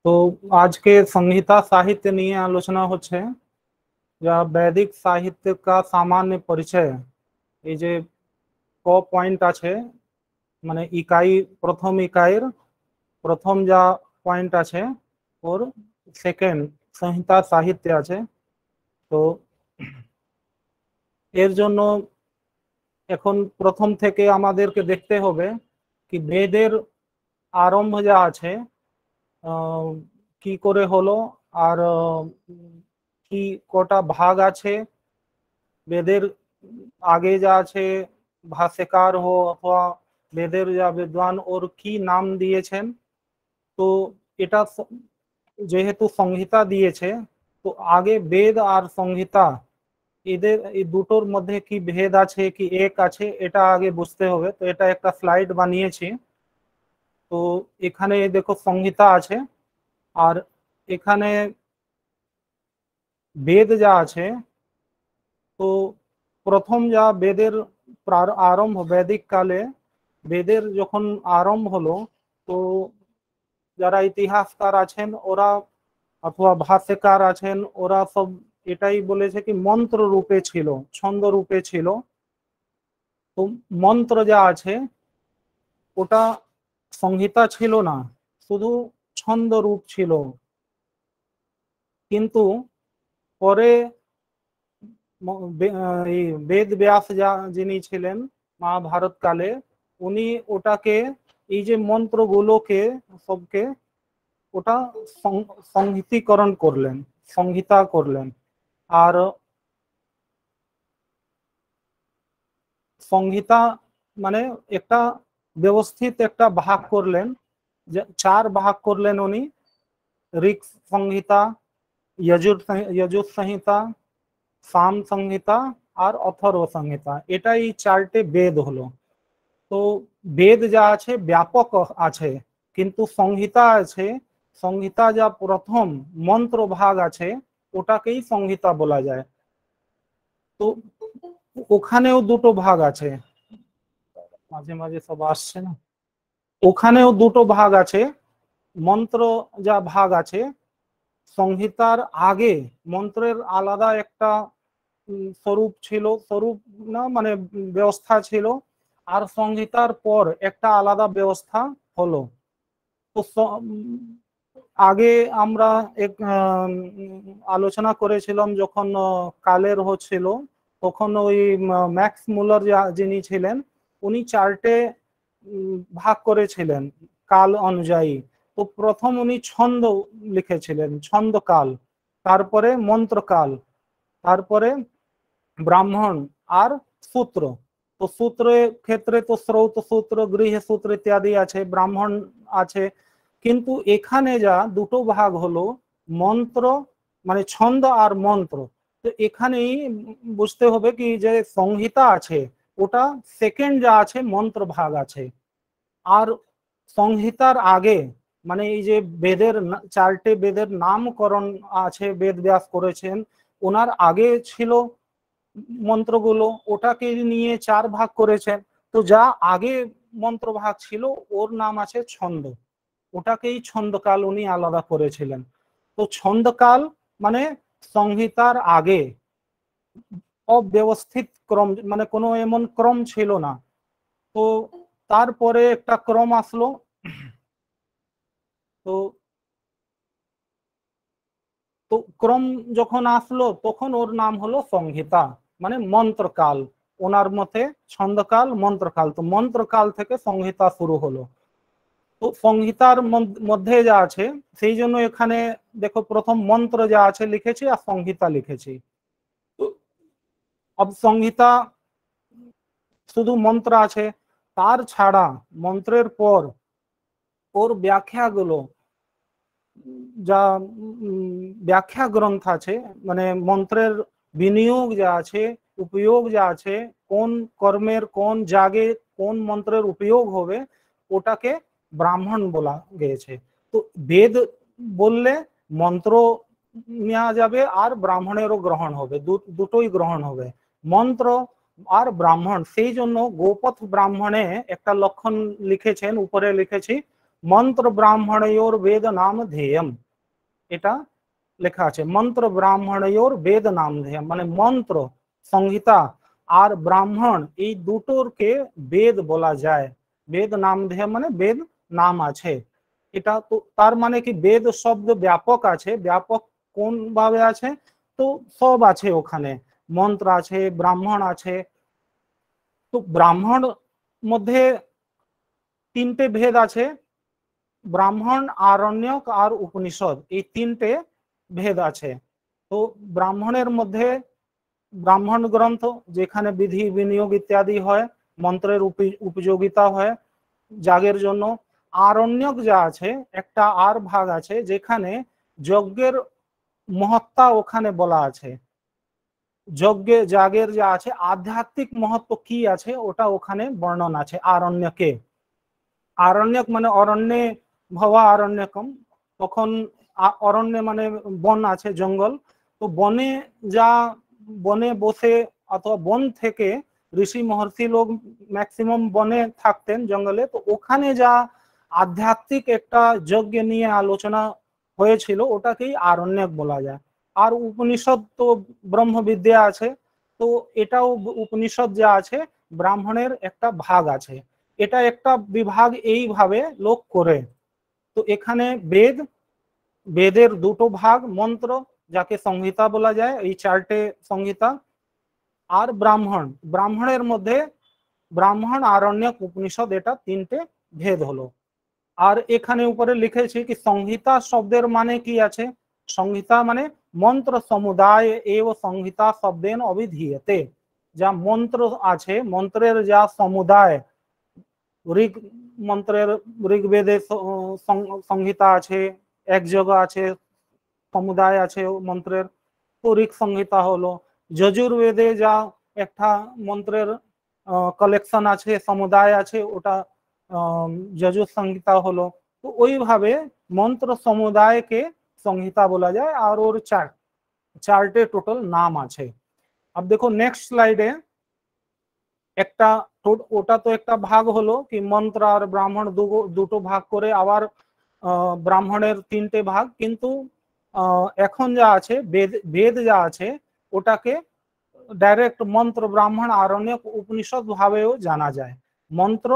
তো আজকে সংহিতা সাহিত্য নিয়ে আলোচনা হচ্ছে, যা বৈদিক সাহিত্য का सामान्य परिचय। এই যে ক পয়েন্ট আছে, মানে ইকাই প্রথম ইকাইয়ের প্রথম যা পয়েন্ট আছে ওর সেকেন্ড সংহিতা সাহিত্য আছে। তো এর জন্য এখন প্রথম থেকে আমাদেরকে দেখতে হবে কি বেদের আরম্ভ যা আছে কি করে হলো, আর কি কটা ভাগ আছে বেদের। আগে যা আছে ভাষ্যকার হো অথবা বেদের যা বিদ্বান ওর কি নাম দিয়েছেন। তো এটা যেহেতু সংহিতা দিয়েছে, তো আগে বেদ আর সংহিতা এদের এই দুটোর মধ্যে কি ভেদ আছে কি এক আছে এটা আগে বুঝতে হবে। তো এটা একটা স্লাইড বানিয়েছি। তো এখানে দেখো সংহিতা আছে, আর এখানে বেদ যা আছে। তো প্রথম যা বেদের আরম্ভ, বৈদিক কালে বেদের যখন আরম্ভ হলো, তো যারা ইতিহাসকার আছেন ওরা অথবা ভাষ্যকার আছেন ওরা সব এটাই বলেছে কি মন্ত্র রূপে ছিল, ছন্দ রূপে ছিল। তো মন্ত্র যা আছে ওটা সংহিতা ছিল না, শুধু ছন্দ রূপ ছিল। কিন্তু পরে এই বেদ ব্যাস যা যিনি ছিলেন মহাভারত কালে, উনি ওটাকে এই যে মন্ত্রগুলোকে সবকে ওটা সংহিতীকরণ করলেন, সংহিতা করলেন। আর সংহিতা মানে একটা ব্যবস্থিত একটা ভাগ করলেন, চার ভাগ করলেন উনি। ঋক সংহিতা, যজুর সংহিতা, সাম সংহিতা আর অথর্ব সংহিতা, এটাই চারটে বেদ হলো। তো বেদ যা আছে ব্যাপক আছে, কিন্তু সংহিতা আছে, সংহিতা যা প্রথম মন্ত্র ভাগ আছে ওটাকেই সংহিতা বলা যায়। তো ওখানেও দুটো ভাগ আছে, মাঝে মাঝে সব আসছে না, ওখানেও দুটো ভাগ আছে। মন্ত্র যা ভাগ আছে সংহিতার আগে মন্ত্রের আলাদা একটা স্বরূপ ছিল, স্বরূপ না মানে ব্যবস্থা ছিল, আর সংহিতার পর একটা আলাদা ব্যবস্থা হলো। তো আগে আমরা এক আলোচনা করেছিলাম যখন কালের হচ্ছিল, তখন ওই ম্যাক্স মুলার যিনি ছিলেন উনি চারটে ভাগ করেছিলেন কাল অনুযায়ী। তো প্রথম উনি ছন্দ লিখেছিলেন, ছন্দকাল, তারপরে মন্ত্রকাল, তারপরে ব্রাহ্মণ আর সূত্র। তো সূত্রের ক্ষেত্রে তো শ্রৌত সূত্র, গৃহ সূত্র ইত্যাদি আছে, ব্রাহ্মণ আছে। কিন্তু এখানে যা দুটো ভাগ হলো মন্ত্র মানে ছন্দ আর মন্ত্র, তো এখানেই বুঝতে হবে কি যে সংহিতা আছে ওটা সেকেন্ড যা আছে মন্ত্র ভাগ আছে। আর সংহিতার আগে মানে এই যে বেদের চারটে বেদের নামকরণ আছে, বেদ ব্যাস করেছেন, ওনার আগে ছিল মন্ত্রগুলো, ওটাকে নিয়ে চার ভাগ করেছেন। তো যা আগে মন্ত্র ভাগ ছিল ওর নাম আছে ছন্দ, ওটাকেই ছন্দকাল উনি আলাদা করেছিলেন। তো ছন্দকাল মানে সংহিতার আগে অব্যবস্থিত ক্রম, মানে কোনো এমন ক্রম ছিল না। তো তারপরে একটা ক্রম আসলো। তো তো ক্রম যখন আসলো তখন ওর নাম হলো সংহিতা, মানে মন্ত্রকাল। ওনার মতে ছন্দকাল মন্ত্রকাল, তো মন্ত্রকাল থেকে সংহিতা শুরু হলো। তো সংহিতার মধ্যে যা আছে সেই জন্য এখানে দেখো প্রথম মন্ত্র যা আছে লিখেছি আর সংহিতা লিখেছি। अब সংহিতা শুধু মন্ত্র আছে, তার ছাড়া মন্ত্রের পর ওর ব্যাখ্যাগুলো, যা ব্যাখ্যা গ্রন্থ আছে, মানে মন্ত্রের বিনিয়োগ যা আছে, উপयोग যা আছে, কোন কর্মের কোন জাগে কোন মন্ত্রের উপयोग হবে, ওটাকে ব্রাহ্মণ বলা গিয়েছে। তো বেদ বললে মন্ত্র নেওয়া যাবে আর ব্রাহ্মণেরও গ্রহণ হবে, দুটোই গ্রহণ হবে। মন্ত্র আর ব্রাহ্মণ, সেই জন্য গোপথ ব্রাহ্মণে একটা লক্ষণ লিখেছেন, উপরে লিখেছি মন্ত্র ব্রাহ্মণয়োর বেদ নাম ধ্যেয়ম, এটা লেখা আছে মন্ত্র ব্রাহ্মণয়োর বেদ নাম ধ্যেয়ম, মানে মন্ত্র সংহিতা আর ব্রাহ্মণ এই দুটোরকে বেদ বলা যায়। বেদ নাম ধ্যেয়ম মানে বেদ নাম আছে। এটা তো তার মানে কি বেদ শব্দ ব্যাপক আছে, ব্যাপক কোন ভাবে আছে, তো সব আছে ওখানে, মন্ত্র আছে, ব্রাহ্মণ আছে। তো ব্রাহ্মণ মধ্যে তিনটে ভেদ আছে, ব্রাহ্মণ, আরণ্যক আর উপনিষদ, এই তিনটে ভেদ আছে। তো ব্রাহ্মণের মধ্যে ব্রাহ্মণ গ্রন্থ যেখানে বিধি বিনিয়োগ ইত্যাদি হয়, মন্ত্রের উপযোগিতা হয় যাগের জন্য। আরণ্যক যা আছে, একটা আর ভাগ আছে যেখানে যজ্ঞের মহত্তা ওখানে বলা আছে, যজ্ঞে যাগের যা আছে আধ্যাত্মিক মহত্ব কি আছে ওটা ওখানে বর্ণন আছে আরণ্যকে। আরণ্যক মানে অরণ্যে ভবা আরণ্যকম, তখন অরণ্যে মানে বন আছে, জঙ্গল। তো বনে যা, বনে বসে অথবা বন থেকে ঋষি মহর্ষি লোক ম্যাক্সিমাম বনে থাকতেন, জঙ্গলে। তো ওখানে যা আধ্যাত্মিক একটা যজ্ঞ নিয়ে আলোচনা হয়েছিল ওটাকেই আরণ্যক বলা যায়। আর উপনিষদ তো ব্রহ্মবিদ্যা আছে, তো এটাও উপনিষদ যা আছে ব্রাহ্মণের একটা ভাগ আছে, এটা একটা বিভাগ এইভাবে লোক করে। তো এখানে বেদ, বেদের দুটো ভাগ, মন্ত্র যাকে সংহিতা বলা যায়, এই চারটে সংহিতা, আর ব্রাহ্মণ, ব্রাহ্মণের মধ্যে ব্রাহ্মণ, আরণ্যক, উপনিষদ, এটা তিনটে ভেদ হলো। আর এখানে উপরে লিখেছি কি সংহিতা শব্দের মানে কি আছে, সংহিতা মানে মন্ত্র সমুদায় এব সংহিতা শব্দেন অভিধীয়তে, যা মন্ত্র আছে, মন্ত্রের যা সমুদায়, ঋগ মন্ত্রের, ঋগ্বেদে সংহিতা আছে, এক যোগ আছে, সমুদায় আছে মন্ত্রের, তো ঋগ সংহিতা হলো। যজুর্বেদে যা একটা মন্ত্রের কালেকশন আছে, সমুদায় আছে, ওটা যজুর সংহিতা হলো। তো ওইভাবে মন্ত্র সমুদায়কে সংহিতা বলা যায়, আর ওর চারটে টোটাল নাম আছে। अब देखो नेक्स्ट स्लाइडे একটা, ওটা তো একটা ভাগ হলো কি মন্ত্র আর ব্রাহ্মণ দুটো ভাগ করে, আবার ব্রাহ্মণের তিনটে ভাগ। কিন্তু এখন যা আছে বেদ, বেদ যা আছে ওটাকে ডাইরেক্ট মন্ত্র, ব্রাহ্মণ, আরণ্যক, উপনিষদ ভাবেও জানা যায়। মন্ত্র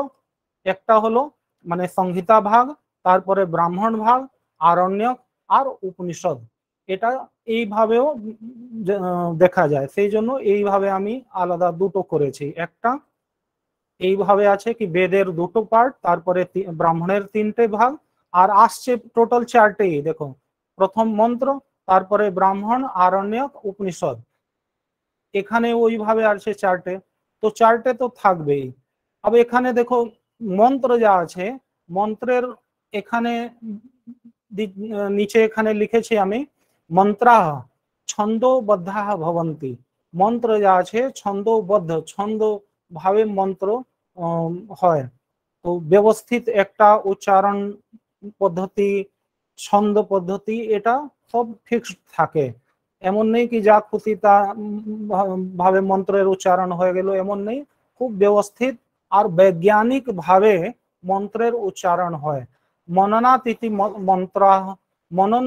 একটা হলো মানে সংহিতা ভাগ, তারপরে ব্রাহ্মণ ভাগ, আরণ্যক আর উপনিষদ, এটা এইভাবেও দেখা যায়। সেই জন্য এইভাবে আমি আলাদা দুটো করেছি, একটা এইভাবে আছে কি বেদের দুটো পার্ট, তারপরে ব্রাহ্মণের তিনটে ভাগ, আর আসছে টোটাল চারটেই, দেখো প্রথম মন্ত্র, তারপরে ব্রাহ্মণ, আরণ্যক, উপনিষদ, এখানে ওইভাবে আছে চারটে। তো চারটে তো থাকবেই। अब এখানে দেখো মন্ত্র যা আছে, মন্ত্রের এখানে নিচে এখানে লিখেছি আমি মন্ত্রাহ ছন্দোবদ্ধাহ ভবন্তি, মন্ত্র যা আছে ছন্দোবদ্ধ, ছন্দ ভাবে মন্ত্র হয়। তো ব্যবস্থিত একটা উচ্চারণ পদ্ধতি, ছন্দ পদ্ধতি, এটা সব ফিক্সড থাকে। এমন নেই কি যা খুশি তা ভাবে মন্ত্রের উচ্চারণ হয়ে গেল, এমন নেই, খুব ব্যবস্থিত আর বৈজ্ঞানিক ভাবে মন্ত্রের উচ্চারণ হয়। মননাত ইতি মন্ত্র, মনন,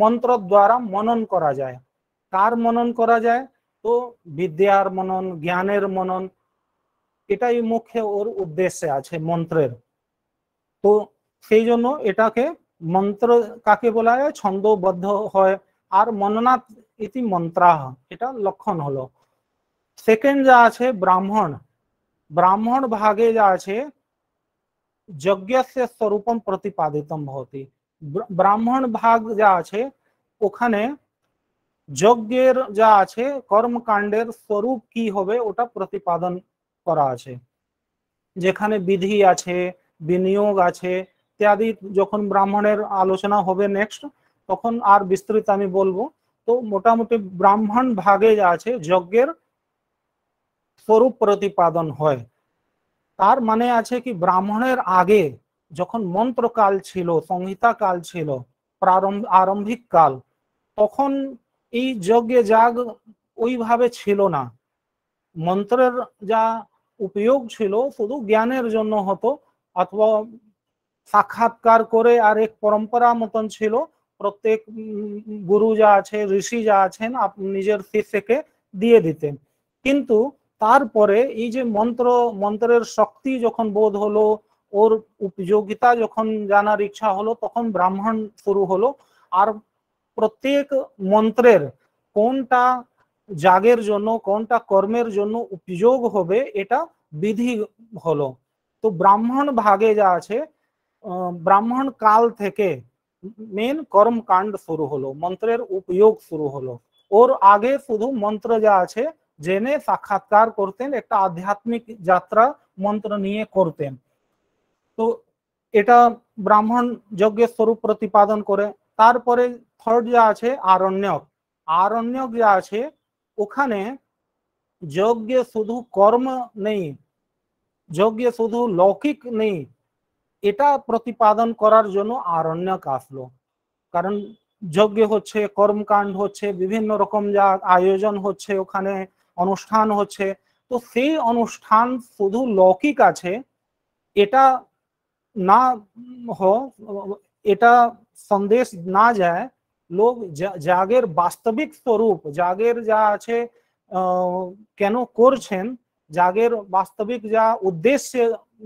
মন্ত্র দ্বারা মনন করা যায়। কার মনন করা যায়, তো বিদ্যার মনন, জ্ঞানের মনন, এটাই মুখ্য ওর উদ্দেশ্যে আছে মন্ত্রের। তো সেই জন্য এটাকে মন্ত্র কাকে বলা হয়, ছন্দবদ্ধ হয়। আর মননাথ ইতি মন্ত্রাহ, এটা লক্ষণ হলো। সেকেন্ড যা আছে ব্রাহ্মণ, ব্রাহ্মণ ভাগে যা আছে যজ্ঞস্য স্বরূপম প্রতিপাদিতম ভবতি, ব্রাহ্মণ ভাগ যা আছে ওখানে যজ্ঞের যা আছে কর্মকাণ্ডের স্বরূপ কি হবে ওটা প্রতিপাদন করা আছে, যেখানে বিধি আছে, বিনিয়োগ আছে ইত্যাদি। যখন ব্রাহ্মণের আলোচনা হবে নেক্সট, তখন আর বিস্তৃত আমি বলবো। তো মোটামুটি ব্রাহ্মণ ভাগে যা আছে যজ্ঞের স্বরূপ প্রতিপাদন হয়। তার মানে আছে কি ব্রাহ্মণের আগে যখন মন্ত্রকাল ছিল, সংহিতা কাল ছিল, আরম্ভিক কাল, তখন এই যজ্ঞে যাগ ওইভাবে ছিল না। মন্ত্রের যা উপয়োগ ছিল শুধু জ্ঞানের জন্য হতো, অথবা সাক্ষাৎকার করে আর এক পরম্পরা মতন ছিল, প্রত্যেক গুরু যা আছে, ঋষি যা আছেন নিজের শিষ্যকে দিয়ে দিতেন। কিন্তু তারপরে এই যে মন্ত্রের শক্তি যখন বোধ হলো, ওর উপযোগিতা যখন জানার ইচ্ছা হলো, তখন ব্রাহ্মণ শুরু হলো। আর প্রত্যেক মন্ত্রের কোনটা যাগের জন্য, কোনটা কর্মের জন্য উপযোগ হবে, এটা বিধি হলো। তো ব্রাহ্মণ ভাগে যা আছে, ব্রাহ্মণ কাল থেকে মেন কর্মকাণ্ড শুরু হলো, মন্ত্রের উপয়োগ শুরু হলো। ওর আগে শুধু মন্ত্র যা আছে জেনে সাক্ষাৎকার করতেন, একটা আধ্যাত্মিক যাত্রা মন্ত্র নিয়ে করতেন। তো এটা ব্রাহ্মণ যজ্ঞের স্বরূপ প্রতিপাদন করে। তারপরে থার্ড যা আছে আরণ্যক। আরণ্যক যা আছে ওখানে যজ্ঞে শুধু কর্ম নেই, যজ্ঞে শুধু লৌকিক নেই, এটা প্রতিপাদন করার জন্য আরণ্যক আসলো। কারণ যজ্ঞ হচ্ছে, কর্মকাণ্ড হচ্ছে, বিভিন্ন রকম যা আয়োজন হচ্ছে, ওখানে অনুষ্ঠান হচ্ছে, তো সেই অনুষ্ঠান শুধু লৌকিক আছে এটা না এটা সন্দেশ না যায়, লোক যাগের বাস্তবিক স্বরূপ, যাগের যা আছে কেন করছেন, যাগের বাস্তবিক যা উদ্দেশ্য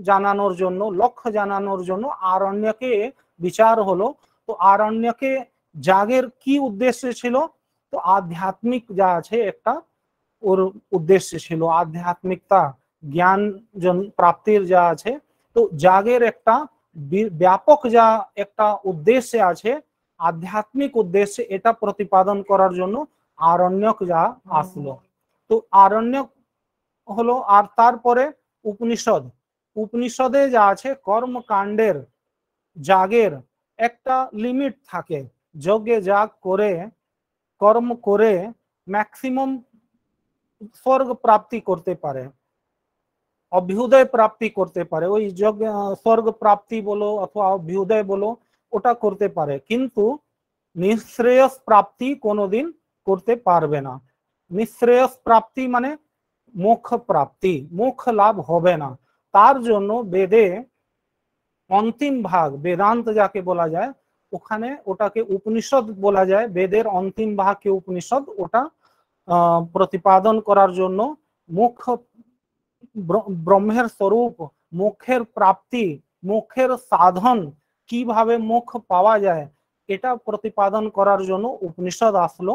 জানানোর জন্য, লক্ষ্য জানানোর জন্য আরণ্যকে বিচার হলো। তো আরণ্যকে যাগের কি উদ্দেশ্য ছিল, তো আধ্যাত্মিক যা আছে একটা ওর উদ্দেশ্য ছিল, আধ্যাত্মিকতা জ্ঞান প্রাপ্তির যা আছে। তো যাগের একটা ব্যাপক যা একটা উদ্দেশ্য আছে, আধ্যাত্মিক উদ্দেশ্যে, এটা প্রতিপাদন করার জন্য আরণ্যক যা আসলো। তো আরণ্যক হলো। আর তারপরে উপনিষদ। উপনিষদে যা আছে কর্মকাণ্ডের, যাগের একটা লিমিট থাকে। যজ্ঞে যাগ করে, কর্ম করে ম্যাক্সিমাম স্বর্গ প্রাপ্তি করতে পারে, অভ্যুদয় প্রাপ্তি করতে পারে, ওই যজ্ঞ স্বর্গ প্রাপ্তি বলো অথবা অভ্যুদয় বলো, ওটা করতে পারে, কিন্তু নিঃশ্রেয়স প্রাপ্তি কোনোদিন করতে পারবে না। নিঃশ্রেয়স প্রাপ্তি মানে মোক্ষ প্রাপ্তি, মোক্ষ লাভ হবে না। তার জন্য বেদে অন্তিম ভাগ, বেদান্ত যাকে বলা যায়, ওখানে ওটাকে উপনিষদ বলা যায়, বেদের অন্তিম ভাগকে উপনিষদ, ওটা প্রতিপাদন করার জন্য মোক্ষ, ব্রহ্মের স্বরূপ, মোক্ষের প্রাপ্তি, মোক্ষের সাধন, কিভাবে মোক্ষ পাওয়া যায়, এটা প্রতিপাদন করার জন্য উপনিষদ আসলো।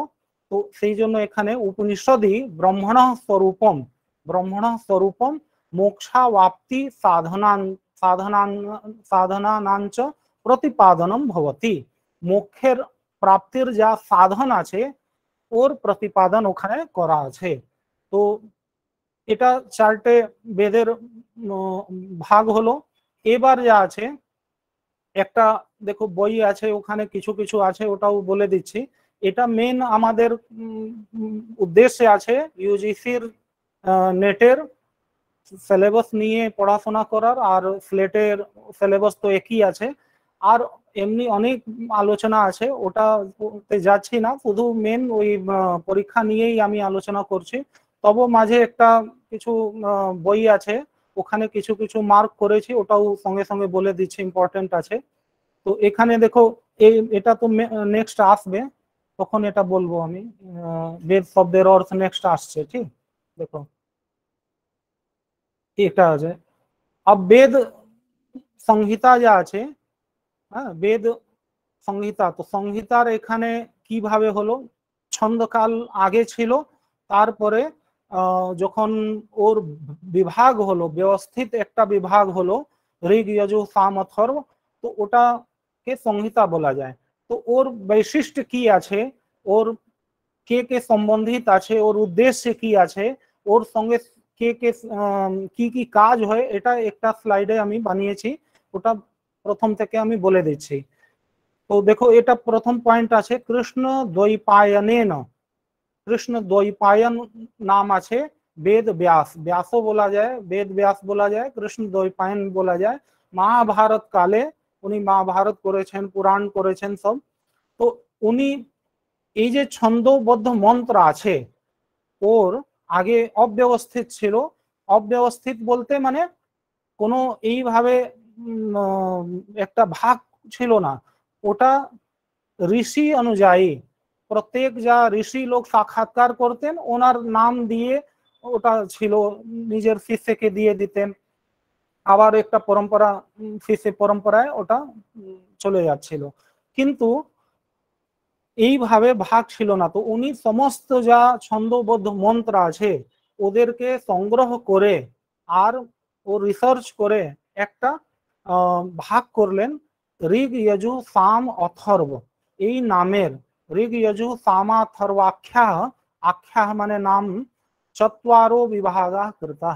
তো সেই জন্য এখানে উপনিষদই ব্রহ্মণ স্বরূপম, ব্রহ্মণ স্বরূপম মোক্ষাবাপ্তি সাধনানাঞ্চ প্রতিপাদনম ভবতি। মোক্ষের প্রাপ্তির যা সাধন আছে ওর প্রতিপাদন ওখানে করা আছে। তো এটা চারটে বেদের ভাগ হলো। এবার যা আছে একটা দেখো বই আছে, ওখানে কিছু কিছু আছে, ওটাও বলে দিচ্ছি। এটা মেন আমাদের উদ্দেশ্যে আছে ইউজিসির নেটের সিলেবাস নিয়ে পড়াশোনা করার, আর স্লেটের সিলেবাস তো একই আছে। আর এমনি অনেক আলোচনা আছে, ওটাতে যাচ্ছি না, শুধু মেন ওই পরীক্ষা নিয়েই আমি আলোচনা করছি। তবে মাঝে একটা কিছু বই আছে, ওখানে কিছু কিছু মার্ক করেছি, ওটাও সঙ্গে সঙ্গে বলে দিচ্ছি, ইম্পর্টেন্ট আছে। তো এখানে দেখো এটা তো নেক্সট আসবে, তখন এটা বলবো আমি। বেদ শব্দের অর্থ নেক্সট আসছে, ঠিক দেখো এটা আছে। अब वेद সংহিতা যা আছে, হ্যাঁ বেদ সংহিতা, তো সংহিতার এখানে কিভাবে হলো, ছন্দকাল আগে ছিল, তারপরে যখন ওর বিভাগ হলো, ব্যবস্থিত একটা বিভাগ হলো ঋগ যজুঃ সাম অথর্ব, তো ওটাকে সংহিতা বলা যায়। তো ওর বৈশিষ্ট্য কি আছে, ওর কে সম্বন্ধিত আছে, ওর উদ্দেশ্য কি আছে, ওর সঙ্গে কে কি কাজ হয়, এটা একটা স্লাইডে আমি বানিয়েছি, ওটা প্রথম থেকে আমি বলে দিচ্ছি। তো দেখো এটা প্রথম পয়েন্ট আছে কৃষ্ণ দ্বৈপায়নেন। কৃষ্ণ দ্বৈপায়ন নাম আছে বেদ ব্যাস, ব্যাসও বলা যায়, বেদ ব্যাস বলা যায়, কৃষ্ণ দ্বৈপায়ন বলা যায়। মহাভারত কালে উনি মহাভারত করেছেন, পুরাণ করেছেন সব। তো উনি এই যে ছন্দবদ্ধ মন্ত্র আছে ওর আগে অব্যবস্থিত ছিল। অব্যবস্থিত বলতে মানে কোনো এইভাবে একটা ভাগ ছিল না, ওটা ঋষি অনুযায়ী প্রত্যেক যা ঋষি লোক সাক্ষাৎকার করতেন ওনার নাম দিয়ে ওটা ছিল, নিজের শিষ্যকে দিয়ে দিতেন, আবার একটা পরম্পরা শিষ্য পরম্পরায় ওটা চলে যাচ্ছিল। কিন্তু এইভাবে ভাগ ছিল না। তো উনি সমস্ত যা ছন্দবদ্ধ মন্ত্র আছে ওদেরকে সংগ্রহ করে আর ও রিসার্চ করে একটা ভাগ করলেন ঋগ যজু সাম অথর্ব এই নামের। ঋগ যজু সামাথর্ব আখ্যা, আখ্যা মানে নাম, চত্বারো বিভাগা কৃতা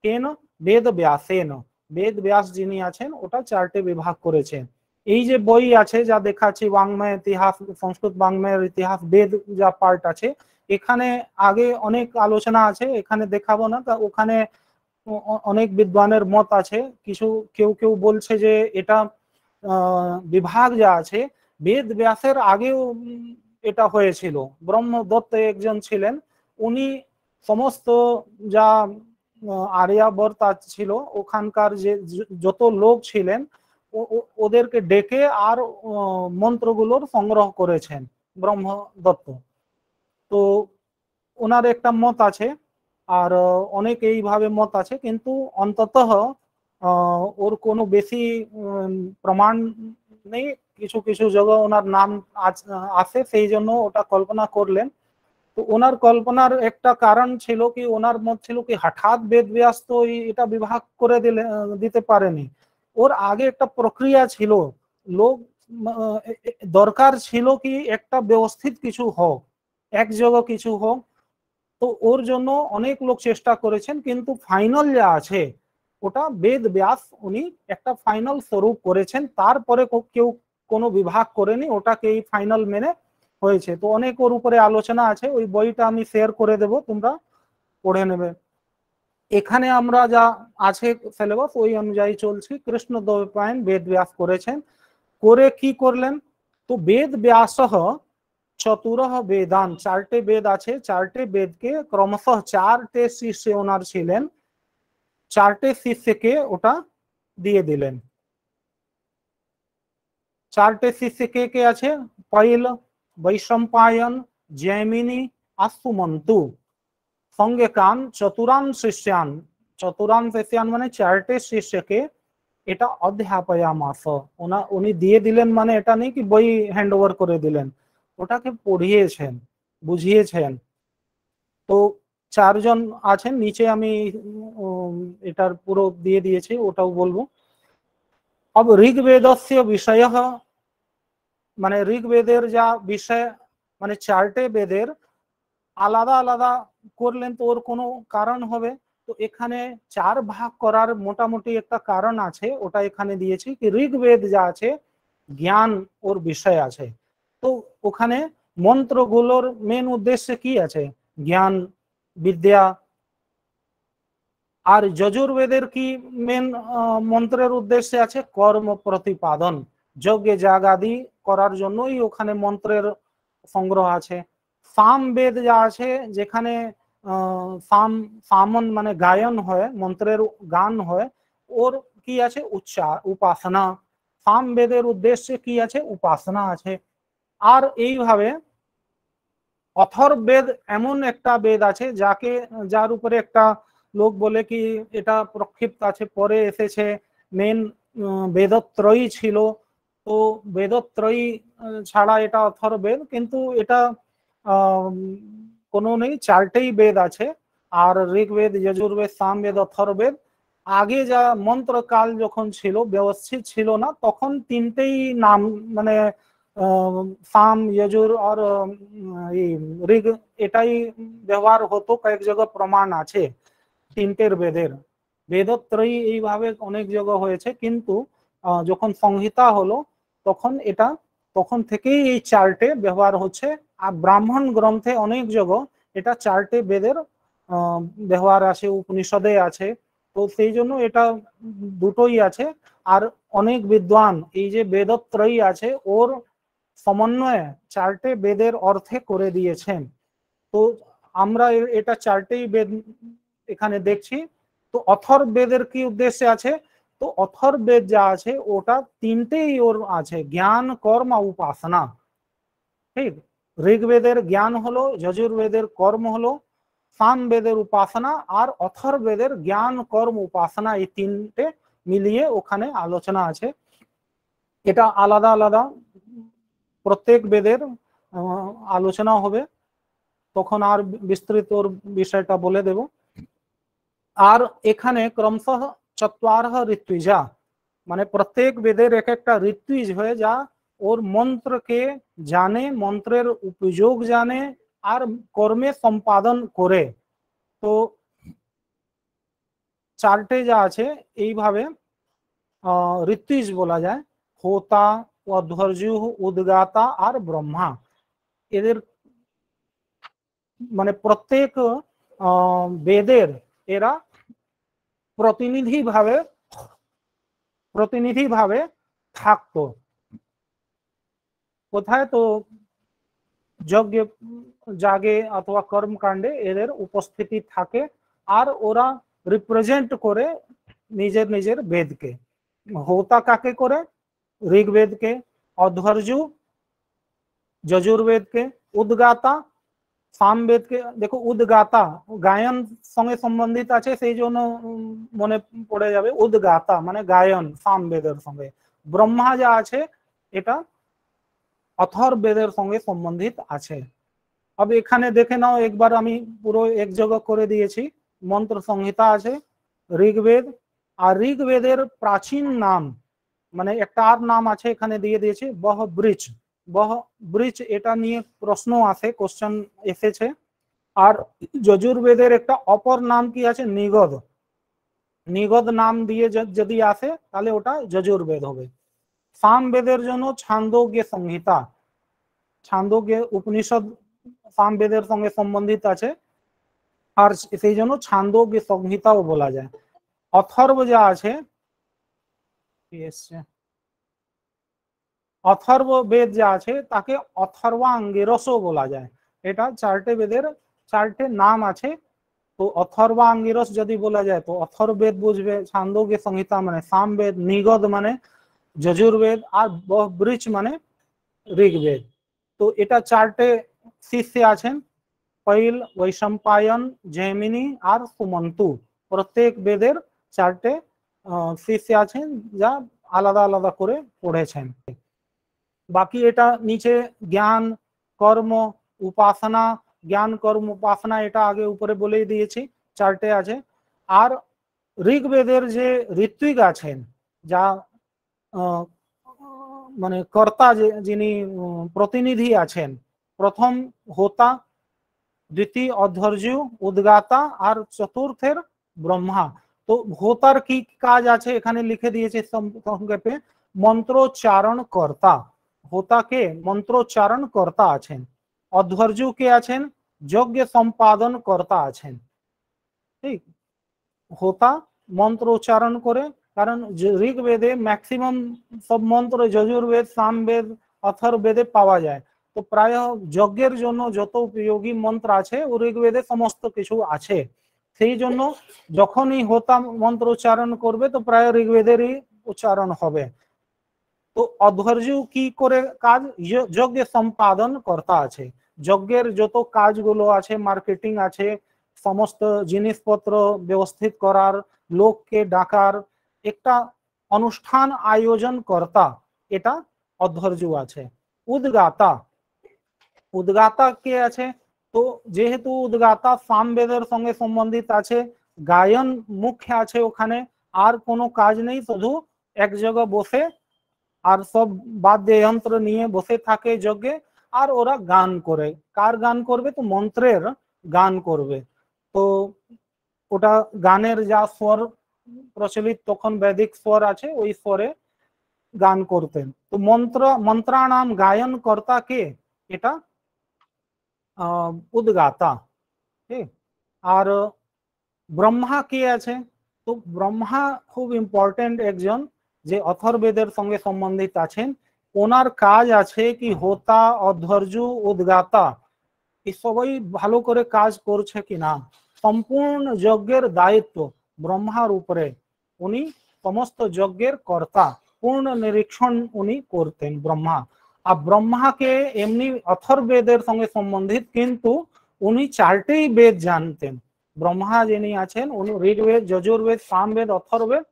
কেন বেদ ব্যাসেন, বেদ ব্যাস যিনি আছেন ওটা 4টে বিভাগ করেছেন। এই যে বই আছে যা দেখাচ্ছি বাংমায় ইতিহাস, সংস্কৃত বাংমায়ের ইতিহাস বেদ যা পার্ট আছে, এখানে আগে অনেক আলোচনা আছে, এখানে দেখাবো না। ওখানে অনেক বিদ্বানের মত আছে, কিছু কেউ কেউ বলছে যে এটা বিভাগ যা আছে বেদ ব্যাসের আগেও এটা হয়েছিল। ব্রহ্মদত্ত একজন ছিলেন, উনি সমস্ত যা আর্যাবর্ত ছিল ওখানকার যে যত লোক ছিলেন ওদেরকে ডেকে আর মন্ত্রগুলোর সংগ্রহ করেছেন ব্রহ্মদত্ত। তো ওনার একটা মত আছে, আর অনেক এইভাবে মত আছে, কিন্তু অন্ততঃ ওর কোনো বেশি প্রমাণ নেই। কিছু কিছু জায়গা ওনার নাম আছে, সেই জন্য ওটা কল্পনা করলেন। তো ওনার কল্পনার একটা কারণ ছিল কি, ওনার মত ছিল কি হঠাৎ বেদব্যাস তো এটা বিভাগ করে দিতে পারেনি, ওর আগে একটা প্রক্রিয়া ছিল, লোক দরকার ছিল কি একটা ব্যবস্থিত কিছু হোক, এক জায়গা কিছু হোক। তো ওর জন্য অনেক লোক চেষ্টা করেছেন, কিন্তু ফাইনাল যা আছে ওটা বেদ ব্যাস উনি একটা ফাইনাল স্বরূপ করেছেন, তারপরে কেউ কোনো বিভাগ করেনি, ওটাকে এই ফাইনাল মেনে হয়েছে। তো অনেক ওর উপরে আলোচনা আছে, ওই বইটা আমি শেয়ার করে দেব, তোমরা পড়ে নেবে। এখানে আমরা যা আছে সিলেবাস ওই অনুযায়ী চলছি। কৃষ্ণদ্বৈপায়ন বেদ ব্যাস করেছেন, করে কি করলেন, তো বেদ ব্যাস চতুরহ বেদান 4টে বেদ আছে, 4টে বেদকে ক্রমশঃ 4টে শিষ্য ওনার ছিলেন, 4টে শিষ্যকে ওটা দিয়ে দিলেন। 4টে শিষ্য কে কে আছে, পৈল, বৈশম্পায়ন, জৈমিনী আর সুমন্তু। সঙ্গে কান চতুরান শিষ্যান, চতুরান শিষ্যান মানে 4টে শিষ্যকে এটা অধ্যাপয়ামাস, উনি দিয়ে দিলেন, মানে এটা নেই কি বই হ্যান্ড ওভার করে দিলেন, ওটাকে পড়িয়েছেন, বুঝিয়েছেন। তো 4জন আছেন, নিচে আমি এটার পুরো দিয়ে দিয়েছি, ওটাও বলবো। अब ऋग्वेदस्य विषय মানে ঋগ্বেদের যা বিষয়, মানে 4টে বেদের আলাদা আলাদা করলেন, তো ওর কোনো কারণ হবে। তো এখানে 4 ভাগ করার মোটামুটি একটা কারণ আছে, ওটা এখানে দিয়েছি কি ঋগ্বেদ যা আছে জ্ঞান ওর বিষয় আছে। তো ওখানে মন্ত্রগুলোর মেন উদ্দেশ্য কি আছে, জ্ঞান বিদ্যা। আর যজুর্বেদের কি মেন মন্ত্রের উদ্দেশ্যে আছে, কর্ম প্রতিপাদন, যজ্ঞে যাগাদি করার জন্যই ওখানে মন্ত্রের সংগ্রহ আছে। সাম বেদ যা আছে যেখানে সামন মানে গায়ন হয়, মন্ত্রের গান হয়, ওর কি আছে উপাসনা। সাম বেদের উদ্দেশ্যে কি আছে, উপাসনা আছে। আর এইভাবে অথর্ববেদ এমন একটা বেদ আছে যাকে, যার উপরে একটা লোক বলে কি এটা প্রক্ষিপ্ত আছে, পরে এসেছে, মেন বেদত্রয়ী ছিল। তো বেদত্রয়ী ছাড়া এটা অথর্ববেদ, কিন্তু এটা কোনো নেই, 4টেই বেদ আছে। আর ঋগ্বেদ, যজুর্বেদ, সামবেদ, অথর্ববেদ। আগে যা মন্ত্রকাল যখন ছিল ব্যবস্থিত ছিল না, তখন 3টেই নাম, মানে সাম, যজুর আর ঋগ, এটাই ব্যবহার হতো। কয়েক জায়গায় প্রমাণ আছে 3টের বেদের, বেদত্রয়ী এইভাবে অনেক জায়গা হয়েছে, কিন্তু যখন সংহিতা হলো তখন এটা, তখন থেকেই এই 4টে ব্যবহার হচ্ছে। আর ব্রাহ্মণ গ্রন্থে অনেক জায়গা এটা 4টে বেদের ব্যবহার আছে, উপনিষদে আছে। তো সেই জন্য এটা দুটোই আছে। আর অনেক বিদ্বান এই যে বেদত্রয়ী আছে ওর সমন্বয়ে 4টে বেদের অর্থে করে দিয়েছেন। তো আমরা এটা চারটেই বেদ এখানে দেখছি। তো অথর্ব বেদের কি উদ্দেশ্যে আছে, তো অথর্ব বেদ যা আছে ওটা তিনটেই ওর আছে, জ্ঞান কর্ম উপাসনা। ঠিক, ঋগ্বেদের জ্ঞান হলো, যজুর্বেদের কর্ম হলো, সামবেদের উপাসনা, আর অথর্ববেদের জ্ঞান কর্ম উপাসনা, এই তিনটে মিলিয়ে ওখানে আলোচনা আছে। এটা আলাদা আলাদা প্রত্যেক বেদের আলোচনা হবে, তখন আর বিস্তৃত বিষয়টা বলে দেব। আর এখানে ক্রমশঃ চত্বারহ ঋত্বিজা, মানে প্রত্যেক বেদের এক একটা ঋত্বিজ হয়ে যা ওর মন্ত্রকে জানে, মন্ত্রের উপযোগ জানে আর কর্মে সম্পাদন করে। তো চারটে যা আছে এইভাবে ঋত্বিজ বলা যায়, হোতা, অধ্বর্যু, উদ্গাতা আর ব্রহ্মা। এদের মানে প্রত্যেক বেদের এরা প্রতিনিধি ভাবে থাকতো কোথায়, তো যজ্ঞে জাগে অথবা কর্মকাণ্ডে এদের উপস্থিতি থাকে, আর ওরা রিপ্রেজেন্ট করে নিজের নিজের বেদকে। হোতা কাকে করে, ঋগ্বেদকে, অধ্বর্যু যজুর্বেদকে, উদ্গাতা সামবেদকে। দেখো উদ্গাতা গায়ন সঙ্গে সম্বন্ধিত আছে, সেই জন্য মনে পড়ে যাবে, উদ্গাতা মানে গায়ন সামবেদের সঙ্গে। ব্রহ্মা যা আছে এটা অথর্ববেদের সঙ্গে সম্বন্ধিত আছে। अब এখানে দেখে নাও একবার, আমি পুরো এক জায়গা করে দিয়েছি। মন্ত্র সংহিতা আছে ঋগ্বেদ, আর ঋগ্বেদের প্রাচীন নাম মানে একটা আর নাম আছে এখানে দিয়ে দিয়েছি, বহ ব্রিচ। বহ ব্রিচ এটা নিয়ে প্রশ্ন আছে, কোশ্চেন এসেছে। আর যজুর্বেদের একটা অপর নাম কি আছে, নিগদ। নিগদ নাম দিয়ে যদি আসে তাহলে ওটা যজুর্বেদ হবে। সামবেদের জন্য ছান্দোগ্য সংহিতা, ছান্দোগ্য উপনিষদ সামবেদের সঙ্গে সম্বন্ধিত আছে, আর সেই জন্য ছান্দোগ্য সংহিতাও বলা যায়। অথর্ব যা আছে, অথর্ব বেদ যা আছে তাকে অথর্বাঙ্গিরসও বলা যায়। এটা চারটে বেদের চারটে নাম আছে। তো অথর্বাঙ্গিরস যদি বলা যায় তো অথর্ববেদ বুঝবে, ছান্দোগ্য সংহিতা মানে সামবেদ, নিগদ মানে যজুর্বেদ, আর বৃচ মানে ঋগ্বেদ। তো এটা চারটে শিষ্য আছেন, पैल, वैशंपायन, जैमिनी আর সুমন্তু। প্রত্যেক বেদের চারটে শিষ্য আছেন যা আলাদা আলাদা করে পড়েছেন। বাকি এটা নিচে জ্ঞান কর্ম উপাসনা, জ্ঞান কর্ম উপাসনা এটা আগে উপরে বলেই দিয়েছি, চারটে আছে। আর ঋগ্বেদের যে ঋত্বিক আছেন, যা মানে কর্তা যিনি প্রতিনিধি আছেন, প্রথম হোতা, দ্বিতীয় অধ্বর্যু, উদ্গাতা আর চতুর্থের ব্রহ্মা। তো হোতার কি কাজ আছে এখানে লিখে দিয়েছে সংক্ষেপে, মন্ত্রোচ্চারণ কর্তা। হোতাকে মন্ত্রোচ্চারণ কর্তা আছেন। অধ্বর্যু কে আছেন, যজ্ঞ সম্পাদন কর্তা আছেন। ঠিক, হোতা মন্ত্র উচ্চারণ করে, কারণ ঋগ্বেদে ম্যাক্সিমাম সব মন্ত্র যজুর্বেদ সামবেদ অথর্ববেদে পাওয়া যায়। তো প্রায় যজ্ঞের জন্য যত উপযোগী মন্ত্র আছে ও ঋগ্বেদে সমস্ত কিছু আছে। সেই জন্য যখনই হোতা মন্ত্র উচ্চারণ করবে তো প্রায় ঋগ্বেদেরই উচ্চারণ হবে। তো অধ্বর্যু কি করে কাজ, যজ্ঞ সম্পাদন কর্তা আছে। যজ্ঞের যত কাজগুলো আছে, মার্কেটিং আছে, সমস্ত জিনিসপত্র ব্যবস্থিত করার, লোককে ডাকার, একটা অনুষ্ঠান আয়োজন কর্তা, এটা অধ্বর্যু আছে। উদ্গাতা, উদ্গাতা কে আছে, তো যেহেতু উদ্গাতা সামবেদের সঙ্গে সম্বন্ধিত আছে, গায়ন মুখ্য আছে ওখানে, আর কোনো কাজ নেই, শুধু এক জায়গায় বসে আর সব বাদ্যযন্ত্র নিয়ে বসে থাকে যজ্ঞে, আর ওরা গান করে। কার গান করবে, তো মন্ত্রের গান করবে। তো ওটা গানের যা স্বর প্রচলিত তখন বৈদিক স্বর আছে, ওই স্বরে গান করতেন। তো মন্ত্রানাম গায়ন কর্তা কে, এটা উদ্গাতা। ঠিক, আর ব্রহ্মা কে আছে, তো ব্রহ্মা খুব ইম্পর্টেন্ট একজন, যে অথর্ববেদের সঙ্গে সম্বন্ধিত আছেন। ওনার কাজ আছে কি হোতা, অধ্বর্যু, উদ্গাতা এই সবাই ভালো করে কাজ করছে কিনা, সম্পূর্ণ যজ্ঞের দায়িত্ব ব্রহ্মার উপরে। উনি সমস্ত যজ্ঞের কর্তা, পূর্ণ নিরীক্ষণ উনি করতেন ব্রহ্মা। আর ব্রহ্মাকে এমনি অথর্বেদের সঙ্গে সম্বন্ধিত, কিন্তু উনি চারটেই বেদ জানতেন। ব্রহ্মা যিনি আছেন উনি ঋগ্বেদ, যজুর্বেদ, সামবেদ, অথর্বেদ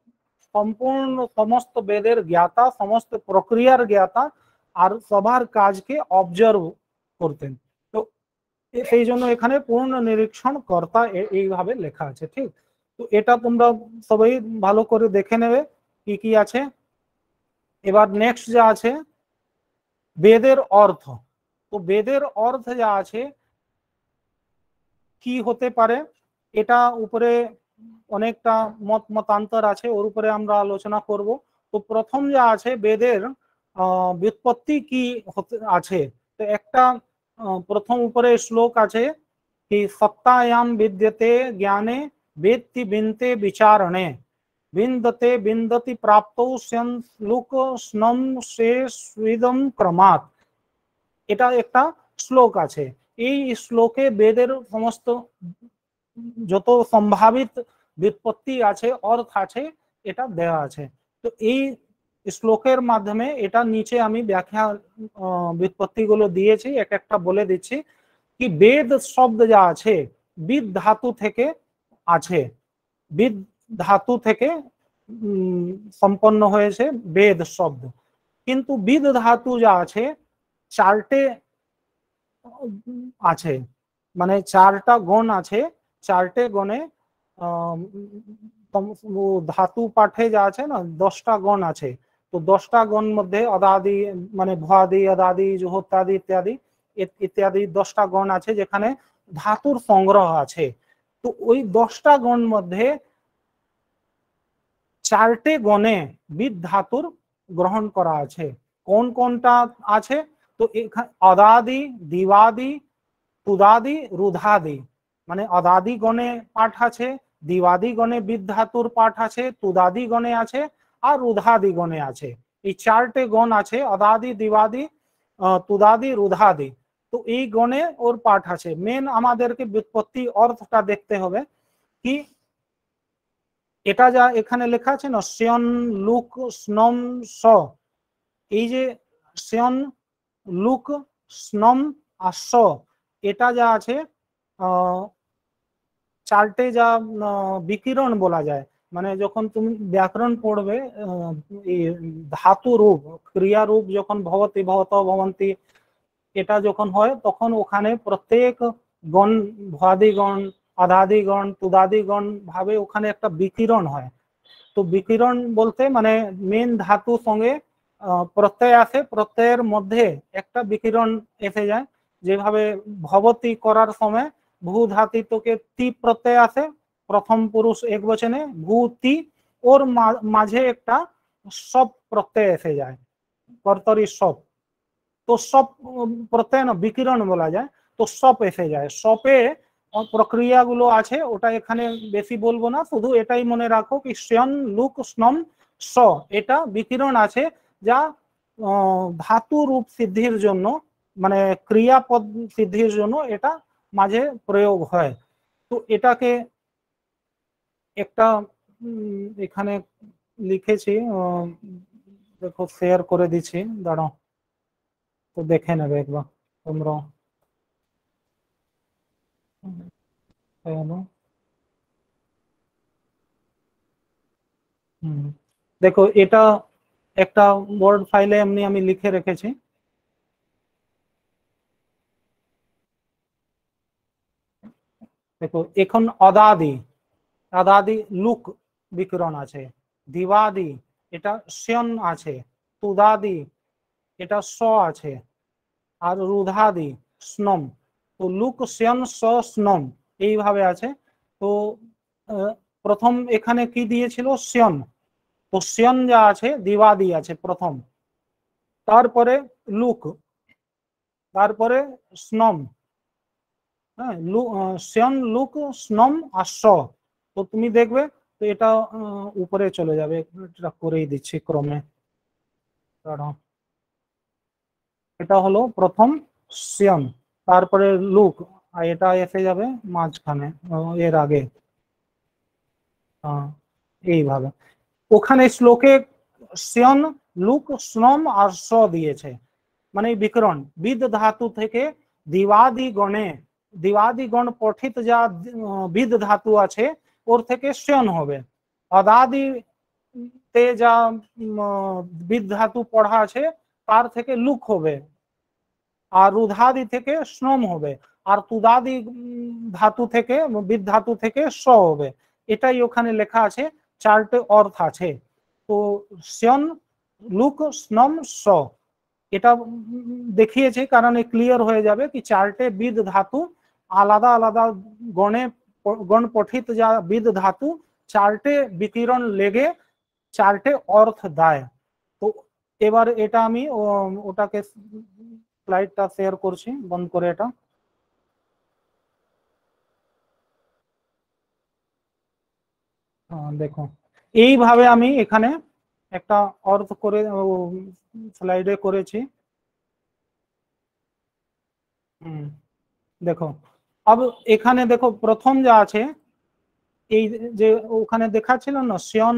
সম্পূর্ণ সমস্ত বেদের জ্ঞাতা, সমস্ত প্রক্রিয়ার জ্ঞাতা, আর সবার কাজকে অবজার্ভ করতেন। তো সেই জন্য এখানে পূর্ণ নিরীক্ষণ কর্তা এইভাবে লেখা আছে। ঠিক, তো এটা তোমরা সবাই ভালো করে দেখে নেবে কি কি আছে। এবার নেক্সট যা আছে বেদের অর্থ। তো বেদের অর্থ যা আছে কি হতে পারে, এটা উপরে অনেকটা মতান্তর আছে, ওর উপরে আমরা আলোচনা করব। তো প্রথম যা আছে বেদের व्युत्पत्ति কি আছে। তো একটা প্রথম উপরে শ্লোক আছে कि सत्तायां विद्यते ज्ञाने वेत्ति विन्ते विचारणे विन्दते विन्दति प्राप्तौ स्यंलुक स्नम शेषविदम क्रमात्। এটা একটা শ্লোক আছে। এই শ্লোকে বেদের সমস্ত যত সম্ভাবিত व्युत्पत्ति আছে, অর্থ আছে, এটা দেওয়া আছে। তো এই শ্লোকের মাধ্যমে এটা নিচে আমি ব্যাখ্যা व्युत्पत्ति গুলো দিয়েছি, এক একটা বলে দিচ্ছি। কি বেদ শব্দ যা আছে বিদ ধাতু থেকে আছে, বিদ ধাতু থেকে সম্পন্ন হয়েছে বেদ শব্দ। কিন্তু বিদ ধাতু যা আছে চারটে আছে, মানে চারটা গণ আছে। চারটে গণে ধাতু পাঠে যা আছে না 10টা গণ আছে। তো 10টা গণ মধ্যে অদাদি মানে ভুয়াদি, অদাদি, জুহত্যাদি ইত্যাদি ইত্যাদি 10টা গণ আছে যেখানে ধাতুর সংগ্রহ আছে। তো ওই 10টা গণ মধ্যে চারটে গণে বিদ ধাতুর গ্রহণ করা আছে। কোন কোনটা আছে, তো এখানে অদাদি, দিবাদি, তুদাদি, রুধাদি, মানে অদাদি গণে পাঠ আছে, দিবাদি গণে বিদ ধাতুর পাঠ আছে, তুদাদি গণে আছে, আর রুধাদি গণে আছে। এই চারটে গণ আছে, অদাদি, দিবাদি, তুদাদি, রুধাদি। তো এই গণে ওর পাঠ আছে। মেন আমাদেরকে व्युत्पत्ति অর্থটা দেখতে হবে কি এটা যা এখানে লেখা আছে না শ্যন লুক স্নম স, এই যে শ্যন লুক স্নম আর স, এটা যা আছে চারটে যা বিকিরণ বলা যায়। মানে যখন তুমি ব্যাকরণ পড়বে এই ধাতু রূপ ক্রিয়া রূপ যখন ভবতি ভবত ভবন্তি এটা যখন হয় তখন ওখানে প্রত্যেক গণ ভ্বাদিগণ, আদাদিগণ, তুদাদিগণ ভাবে ওখানে একটা বিকিরণ হয়। তো বিকিরণ বলতে মানে মেন ধাতু সঙ্গে প্রত্যয় আসে, প্রত্যয়ের মধ্যে একটা বিকিরণ এসে যায়। যেভাবে ভবতি করার সময় ভূ ধাতুকে তি প্রত্যয় আসে, প্রথম পুরুষ এক বচনে ভূ তি, ওর মাঝে একটা সব প্রত্যয় এসে যায়, কর্তরি সব। তো সব প্রত্যয় না বিকিরণ বলা যায়। তো সপ এসে যায়, সপে প্রক্রিয়াগুলো আছে, ওটা এখানে বেশি বলবো না, শুধু এটাই মনে রাখো কি শ্যন লুক স্নম স, এটা বিকিরণ আছে যা ধাতু রূপ সিদ্ধির জন্য মানে ক্রিয়াপদ সিদ্ধির জন্য এটা মাঝে প্রয়োগ হয়। তো এটাকে একটা এখানে লিখেছি, দেখো শেয়ার করে দিচ্ছি, দাঁড়াও তো দেখে নেবে একবার তোমরা। দেখো এটা একটা ওয়ার্ড ফাইলে এমনি আমি লিখে রেখেছি। দেখো এখন অদাদি, অদাদি লুক বিকিরণ আছে, দিবাদি এটা শ্যন আছে, তুদাদি এটা স আছে, আর রুধাদি স্নম। তো লুক শ্যন স স্নম এইভাবে আছে। তো প্রথম এখানে কি দিয়েছিল শ্যন, তো শ্যন যা আছে দিবাদি আছে প্রথম, তারপরে লুক, তারপরে স্নম, হ্যাঁ শ্যন লুক স্নম আর স। তো তুমি দেখবে তো এটা উপরে চলে যাবে, এটা করেই দিচ্ছি ক্রমে। এটা হলো প্রথম শ্যন, তারপরে লুক, আর এটা এসে যাবে মাঝখানে এর আগে। এইভাবে ওখানে শ্লোকে শ্যন, লুক, শ্নম আর স দিয়েছে, মানে বিকরণ বিদ ধাতু থেকে দিবাদি গণে, দিবাদি গণ পঠিত যা বিদ ধাতু আছে ওর থেকে শ্যন হবে, অদাদি তে যা বিদ ধাতু পড়া আছে তার থেকে লুক হবে, আর রুধাদি থেকে শ্রম হবে, আর তুদাদি ধাতু থেকে বিদ ধাতু থেকে স হবে। এটাই ওখানে লেখা আছে, চারটে অর্থ আছে। তো শ্যন, লুক, স্নম, স এটা দেখিয়েছে কারণ ক্লিয়ার হয়ে যাবে কি চারটে বিদ ধাতু আলাদা আলাদা গণে, গণ পঠিত যা বিদ ধাতু চারটে বিকিরণ লেগে চারটে অর্থ দেয়। তো এবার এটা আমি ওটাকে স্লাইডটা শেয়ার করছি, বন্ধ করে এটা। দেখো এইভাবে আমি এখানে একটা অর্থ করে স্লাইডে করেছি। দেখো अब এখানে দেখো প্রথম যা আছে এই যে ওখানে দেখাচ্ছিল না শ্যন,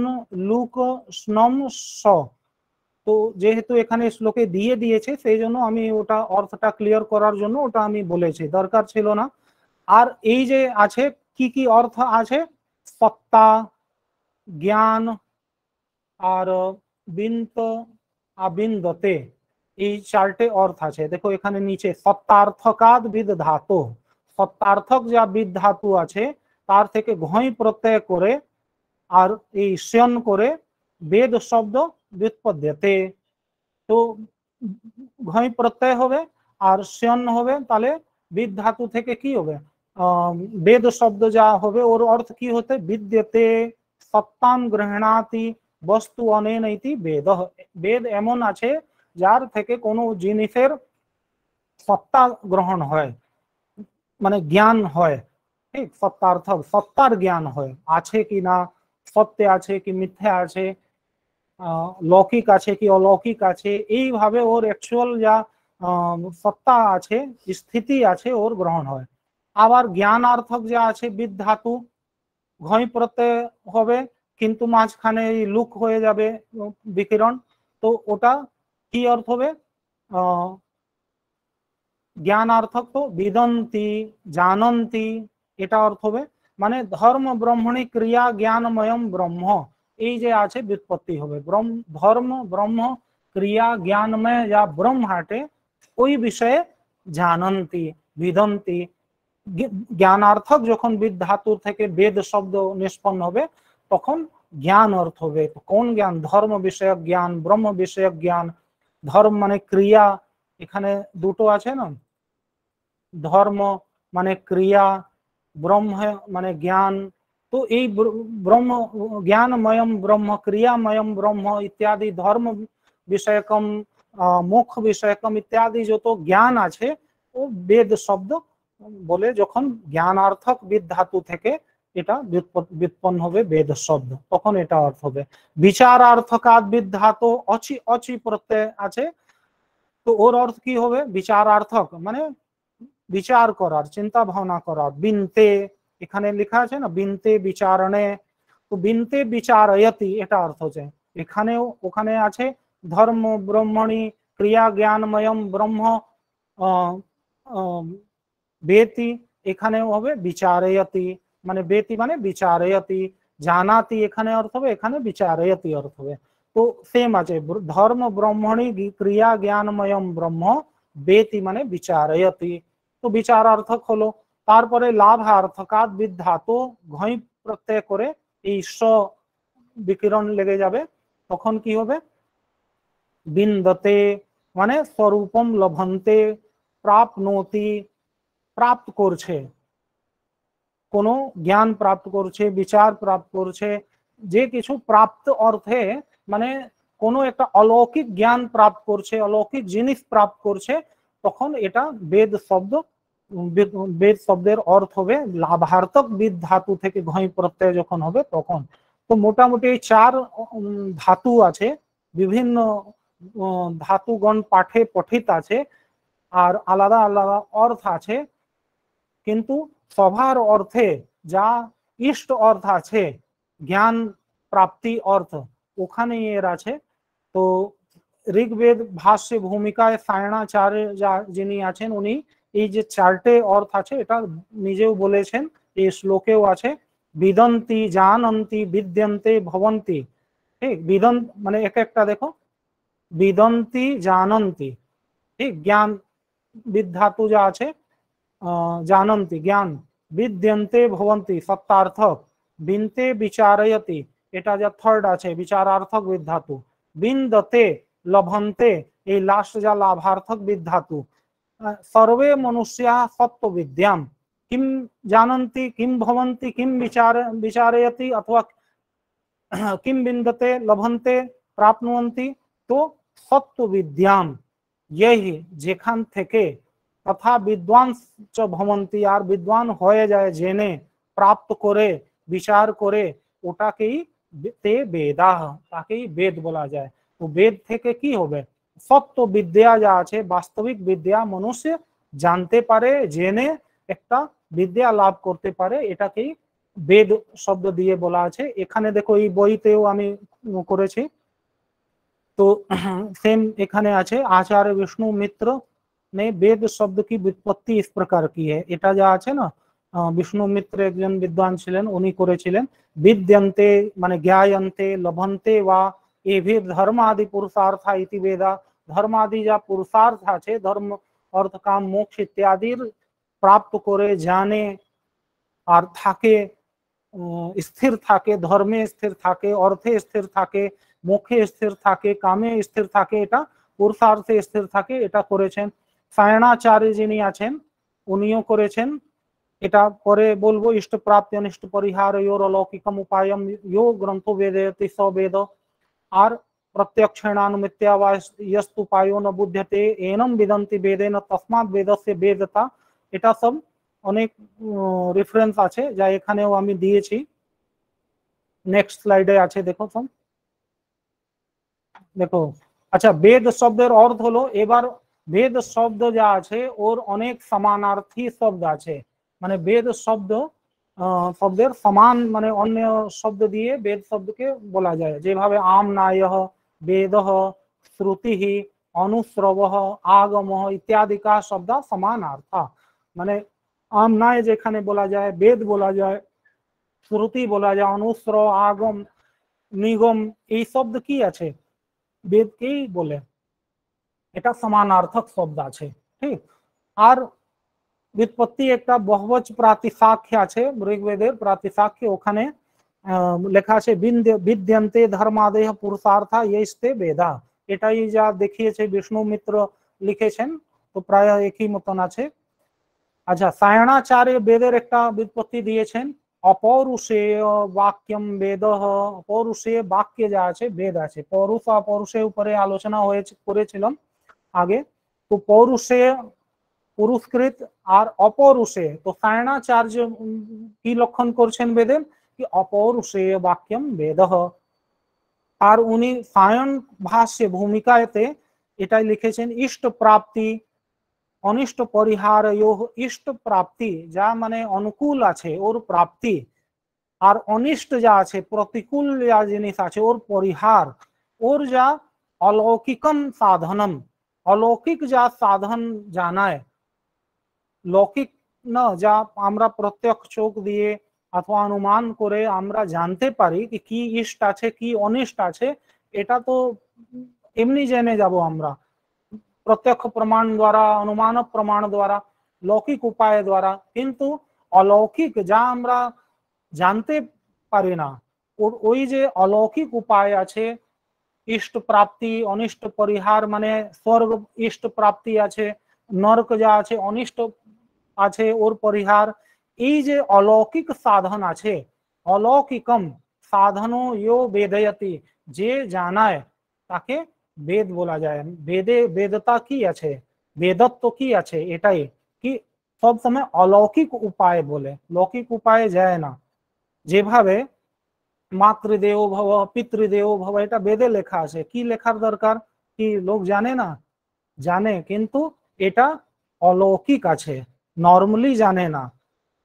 লুক, স্নম, স, তো যেহেতু এখানে শ্লোকে দিয়ে দিয়েছে সেই জন্য আমি ওটা অর্থটা ক্লিয়ার করার জন্য ওটা আমি বলেছি, দরকার ছিল না। আর এই যে আছে কি কি অর্থ আছে, সত্তা, জ্ঞান আর বিন্ত, আবিন্দতে, এই চারটে অর্থ আছে। দেখো এখানে নিচে সত্তার্থকাদ বিদ ধাতু, সত্তার্থক যা বিদ ধাতু আছে তার থেকে ঘই প্রত্যয় করে আর এই শ্যন করে বেদ শব্দ व्युत्पद्यते, তো ঘই প্রত্যয় হবে আর শ্যন হবে, তাহলে বিদ ধাতু থেকে কি হবে বেদ শব্দ যা হবে ওর অর্থ কি হতে, বিদ্যতে সত্তাম গ্রহণাতি বস্তু অনেন ইতি বেদ, বেদ এমন আছে যার থেকে কোনো জিনিসের সত্তা গ্রহণ হয়, মানে জ্ঞান হয়, ঠিক সত্তার্থক সত্তার জ্ঞান হয়, আছে কি না, সত্য আছে কি মিথ্যা আছে, লৌকিক আছে কি অলৌকিক আছে, এইভাবে ওর অ্যাকচুয়াল যা সত্তা আছে স্থিতি আছে ওর গ্রহণ হয়। আবার জ্ঞানার্থক যা আছে বিদ ধাতু, ঘই প্রত্যয় হবে কিন্তু মাঝখানে এই লুক হয়ে যাবে বিকিরণ, তো ওটা কি অর্থ হবে, জ্ঞানার্থক তো বিদন্তি, জানন্তি, এটা অর্থ হবে, মানে ধর্ম ব্রহ্মণী ক্রিয়া জ্ঞানময়ম ব্রহ্ম, এই যে আছে व्युत्पत्ति হবে ধর্ম ব্রহ্ম ক্রিয়া জ্ঞানময় যা ব্রহ্ম হাটে ওই বিষয়ে জানন্তি, বিদন্তি। জ্ঞানার্থক যখন বিদ ধাতু থেকে বেদ শব্দ নিষ্পন্ন হবে তখন জ্ঞান অর্থ হবে, কোন জ্ঞান, ধর্ম বিষয়ক জ্ঞান, ব্রহ্ম বিষয়ক জ্ঞান। ধর্ম মানে ক্রিয়া, এখানে দুটো আছে না, ধর্ম মানে ক্রিয়া, ব্রহ্ম মানে জ্ঞান, তো এই ব্রহ্ম জ্ঞানময়ম ব্রহ্ম, ক্রিয়াময়ম ব্রহ্ম ইত্যাদি ধর্ম বিষয়কম মোক্ষ বিষয়কম ইত্যাদি যত জ্ঞান আছে ও বেদ শব্দ বলে যখন জ্ঞানার্থক বিদ ধাতু থেকে এটা व्युत्पन्न হবে বেদ শব্দ, তখন এটা অর্থ হবে। বিচারার্থকাদ বিদ ধাতু অচি, অচি প্রত্যয় আছে, তো ওর অর্থ কি হবে, বিচারার্থক মানে বিচার করার, চিন্তা ভাবনা করার। বিনতে, এখানে লেখা আছে না বিনতে বিচারণে, তো বিনতে বিচারয়তি এটা অর্থ হচ্ছে। এখানেও ওখানে আছে ধর্ম ব্রহ্মণী ক্রিয়া জ্ঞানময়ম ব্রহ্ম বেতি, এখানেও হবে বিচারয়তি, মানে বেতি মানে বিচারয়তি। জানাতি এখানে অর্থ হবে, এখানে বিচারয়তি অর্থ হবে। তো সেম আছে, ধর্ম ব্রহ্মণী ক্রিয়া জ্ঞানময়ম ব্রহ্ম বেতি মানে বিচারয়তি, তো বিচারার্থক হলো। তারপরে লাভার্থকাদ বিদ ধাতু ঘই প্রত্যয় করে এই স বিকিরণ লেগে যাবে, তখন কি হবে, বিন্দতে মানে স্বরূপম লভন্তে, প্রাপ্নোতি প্রাপ্ত করছে, কোনো জ্ঞান প্রাপ্ত করছে, বিচার প্রাপ্ত করছে, যে কিছু প্রাপ্ত অর্থে মানে কোনো একটা অলৌকিক জ্ঞান প্রাপ্ত করছে, অলৌকিক জিনিস প্রাপ্ত করছে, তখন এটা বেদ শব্দ, বেদ শব্দের অর্থ হবে লাভার্থক বিদ ধাতু থেকে ঘই প্রত্যয় যখন হবে তখন। তো মোটামুটি চার ধাতু আছে, বিভিন্ন ধাতুগণ পাঠে পঠিত আছে, আর আলাদা আলাদা অর্থ আছে, কিন্তু সভার অর্থে যা ইষ্ট অর্থ আছে, জ্ঞান প্রাপ্তি অর্থ, ওখানে এর আছে। তো ঋগ্বেদ ভাষ্যে ভূমিকায় সায়ণাচার্য যিনি আছেন, উনি এই যে চারটে অর্থ আছে এটা নিজেও বলেছেন, এই শ্লোকেও আছে। বিদন্তি, জানন্তি, বিদ্যন্তে, ভবন্তি। ঠিক, বিদন্ত মানে এক একটা দেখো, বিদন্তি, জানন্তি, ঠিক, জ্ঞান বিধাতু যা আছে, জানন্তি জ্ঞান, বিদ্যন্তে ভবন্তি সত্যার্থক, বিনতে বিচারয়তি, এটা যা থার্ড আছে বিচারার্থক বিধাতু, বিন্দতে লভন্তে, এই লাস্ট যা লাভার্থক বিধাতু। सर्वे मनुष्याः सत्त्वविद्यां किं जानन्ति, किं भवन्ति, किं विचारयति अथवा किं विन्दते, लभन्ते, प्राप्नुवन्ति। तो सत्त्वविद्यां, यही যেখান থেকে, তথা বিদ্বান চ ভবন্তি, আর বিদ্বান হয়ে যায় জেনে, প্রাপ্ত করে, বিচার করে, ওটাকেই তে বেদাহ, তাকেই বেদ বলা যায়। তো বেদ থেকে কি হবে, সত্য বিদ্যা যা আছে, বাস্তবিক বিদ্যা মানুষ জানতে পারে, জেনে একটা বিদ্যা লাভ করতে পারে, এটাকেই বেদ শব্দ দিয়ে বলা আছে। এখানে দেখো এই বইতেও আমি করেছি, तो सेम এখানে আছে। आचार्य विष्णु मित्र ने वेद शब्द की व्युत्पत्ति इस प्रकार की है, এটা যা আছে না, বিষ্ণু মিত্র একজন বিদ্বান ছিলেন, উনি করেছিলেন। বিদ্যন্তে মানে জ্ঞায়ন্তে, লভন্তে বা এভির ধর্ম আদি পুরুষার্থ ইতি বেদা, ধর্ম আদি যা পুরুষার্থ আছে, ধর্ম অর্থ কাম মোক্ষ ইত্যাদির প্রাপ্ত করে, জানে আর থাকে, স্থির থাকে, ধর্মে স্থির থাকে, অর্থে স্থির থাকে, মোক্ষে স্থির থাকে, কামে স্থির থাকে, এটা পুরুষার্থে স্থির থাকে, এটা করেছেন সায়ণাচার্য যিনি আছেন, উনিও করেছেন। এটা পরে বলবো। ইষ্ট প্রাপ্তি অনিষ্ট পরিহার योर अलौकिकम उपायम यो ग्रंथो वेदयति स वेद, আর प्रत्यक्षेणानुमित्या वा यस्तु उपायो न बुध्यते एनम विदन्ति वेदेन तस्मात् वेदस्य वेदता। এটা সব অনেক রেফারেন্স আছে, যা এখানেও আমি দিয়েছি। নেক্সট স্লাইডে আছে, দেখো সব দেখো। আচ্ছা, বেদ শব্দের অর্থ হলো, এবার বেদ শব্দ যা আছে ওর অনেক সমানার্থী শব্দ আছে, মানে বেদ শব্দ শব্দের সমান, মানে অন্য শব্দ দিয়ে বেদ শব্দকে বলা যায়, যেভাবে আমনায়ঃ বেদঃ, শ্রুতিঃ, অনুশ্রবঃ, আগমঃ ইত্যাদি কা শব্দ সমানার্থ। মানে আমনায় যেখানে বলা যায়, বেদ বলা যায়, শ্রুতি বলা যায়, অনুশ্রব, আগম, নিগম, এই শব্দ কি আছে, বেদকেই বলে, এটা সমানার্থক শব্দ আছে। ঠিক, আর व्युत्पत्ति একটা বহুবচ প্রাতিসাখ্য আছে, ঋগ্বেদের প্রাতিসাখ্য, ওখানে লেখা আছে বিদ্যন্তে ধর্মাদেহ পুরুষার্থ ইস্তে বেদা। এটাই যা দেখিয়েছে বিষ্ণু মিত্র লিখেছেন, তো প্রায় একই মতন আছে। আচ্ছা, সায়ণাচার্য বেদের একটা व्युत्पत्ति দিয়েছেন, অপৌরুষেয় বাক্যম বেদঃ। অপৌরুষেয় বাক্যে যা আছে বেদ আছে, পৌরুষ অপৌরুষের উপরে আলোচনা করেছিলাম আগে। তো পৌরুষেয় পুরুষকৃত আর অপৌরুষে, তো সায়ণাচার্য কি লক্ষণ করছেন বেদের, কি অপৌরুষেয় বাক্যম বেদঃ। আর উনি সায়ন ভাষ্যে ভূমিকাতে এটাই লিখেছেন, ইষ্ট প্রাপ্তি অনিষ্ট পরিহার, ইষ্ট প্রাপ্তি যা মানে অনুকূল আছে ওর প্রাপ্তি, আর অনিষ্ট যা আছে প্রতিকূল যা জিনিস আছে ওর পরিহার, ওর যা অলৌকিকম সাধনম, অলৌকিক যা সাধন জানায়, লৌকিক না যা আমরা প্রত্যক্ষ চোখ দিয়ে অথবা অনুমান করে আমরা জানতে পারি কি ইষ্ট আছে কি অনিষ্ট আছে, এটা তো এমনি জেনে যাব আমরা প্রত্যক্ষ প্রমাণ দ্বারা, অনুমান প্রমাণ দ্বারা, লৌকিক উপায় দ্বারা। কিন্তু অলৌকিক যা আমরা জানতে পারি না, ওই যে অলৌকিক উপায় আছে, ইষ্ট প্রাপ্তি অনিষ্ট পরিহার, মানে স্বর্গ ইষ্ট প্রাপ্তি আছে, নরক যা আছে অনিষ্ট আছে ওর পরিহার, এই যে অলৌকিক সাধন আছে, অলৌকিকম সাধনো ইয়ো বেদয়তি, যে জানায় তাকে বেদ বলা যায়। বেদে বেদতা কি আছে, বেদত্ব কি আছে, এটাই কি সব সময় অলৌকিক উপায় বলে, লৌকিক উপায়ে যায় না। যেভাবে মাতৃদেব ভব, পিতৃদেব ভব, এটা বেদে লেখা আছে, কি লেখার দরকার, কি লোক জানে না, জানে, কিন্তু এটা অলৌকিক আছে, নর্মালি জানে না।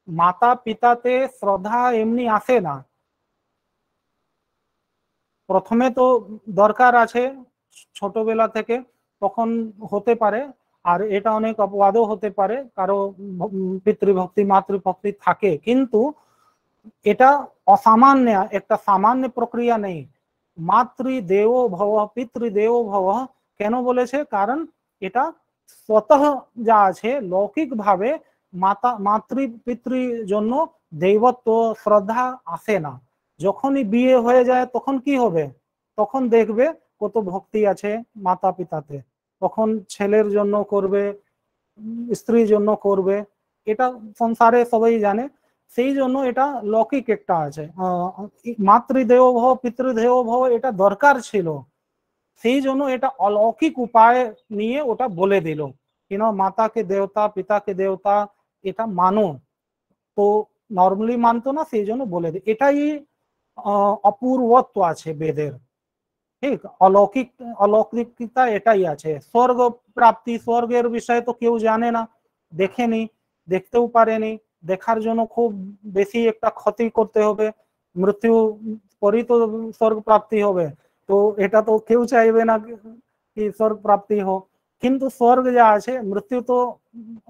মাতা পিতাতে শ্রদ্ধা এমনি আসে না, প্রথমে তো দরকার আছে ছোটবেলা থেকে, তখন হতে পারে। আর এটা অনেক অপবাদও হতে পারে, কারো পিতৃভক্তি মাতৃভক্তি থাকে, কিন্তু এটা অসামান্য, একটা সামান্য প্রক্রিয়া নেই। মাতৃদেবো ভব পিতৃদেবো ভব কেন বলেছে? কারণ এটা স্বতঃ যা আছে লৌকিক ভাবে মাতৃ পিতৃর জন্য দৈবত্ব শ্রদ্ধা আসে না। যখনই বিয়ে হয়ে যায় তখন কি হবে? তখন দেখবে কত ভক্তি আছে মাতা পিতাতে, তখন ছেলের জন্য করবে, স্ত্রীর জন্য করবে, এটা সংসারে সবাই জানে। সেই জন্য এটা লৌকিক একটা আছে। মাতৃদেব ভব পিতৃদেব ভব এটা দরকার ছিল, সেই জন্য এটা অলৌকিক উপায় নিয়ে ওটা বলে দিল, কিনা মাতাকে দেবতা পিতাকে দেবতা এটা মানো। তো নর্মালি মানতো না, সেই জন্য বলে দিই। এটাই অপূর্বত্ব আছে বেদের, ঠিক। অলৌকিক অলৌকিকতা এটাই আছে। স্বর্গ প্রাপ্তি, স্বর্গের বিষয়ে তো কেউ জানে না, দেখেনি, দেখতেও পারেনি। দেখার জন্য খুব বেশি একটা ক্ষতি করতে হবে, মৃত্যু পরই তো স্বর্গ প্রাপ্তি হবে। তো এটা তো কেউ চাইবে না কি স্বর্গ প্রাপ্তি হোক, কিন্তু স্বর্গ যা আছে, মৃত্যু তো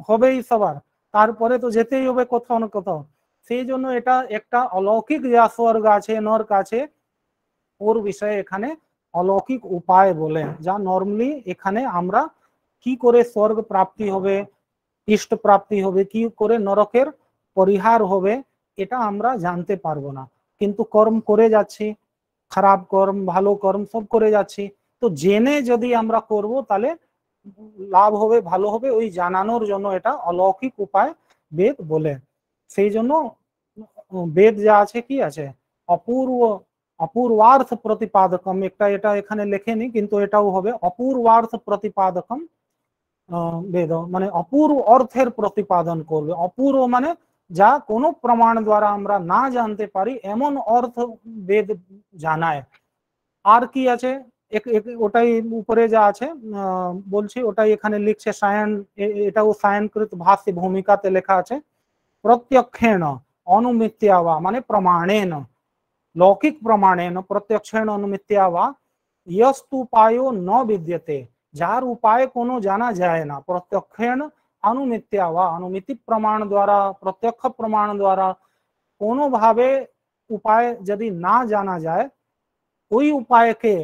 হবেই সবার, তারপরে তো যেতেই হবে কোথাও না কোথাও। সেই জন্য এটা একটা অলৌকিক যা স্বর্গ আছে নরক আছে, ওর বিষয়ে এখানে অলৌকিক উপায় বলে, যা নর্মালি এখানে আমরা কি করে স্বর্গ প্রাপ্তি হবে, ইষ্ট প্রাপ্তি হবে, কি করে নরকের পরিহার হবে, এটা আমরা জানতে পারবো না। কিন্তু কর্ম করে যাচ্ছি, খারাপ কর্ম ভালো কর্ম সব করে যাচ্ছি, তো জেনে যদি আমরা করব তাহলে লাভ হবে, ভালো হবে, ওই জানানোর জন্য এটা অলৌকিক উপায় বেদ বলে। সেই জন্য বেদ যা আছে কি আছে, অপূর্ব অপূর্বার্থ প্রতিপাদকম, একটা এটা এখানে লেখেনি কিন্তু এটাও হবে অপূর্বার্থ প্রতিপাদকম। বেদ মানে অপূর্ব অর্থের প্রতিপাদন করবে। অপূর্ব মানে যা কোনো প্রমাণ দ্বারা আমরা না জানতে পারি এমন অর্থ বেদ জানায়। আর কি আছে ওটাই উপরে যা আছে বলছি, ওটাই এখানে লিখছে সায়ন, এটাও সায়নকৃত ভাষ্য ভূমিকাতে লেখা আছে। প্রত্যক্ষেণ অনুমিত্যা वा মানে প্রমাণেন, लौकिक प्रमाणेन प्रत्यक्षेण अनुमित्या वा यस्तु उपायो न विद्यते, जार उपाय कोनो जाना जाए ना, प्रत्यक्षेण अनुमित्या वा अनुमिति प्रमाण द्वारा प्रत्यक्ष प्रमाण द्वारा कोनो भावे उपाय यदि ना जाना जाए, ওই উপায়কে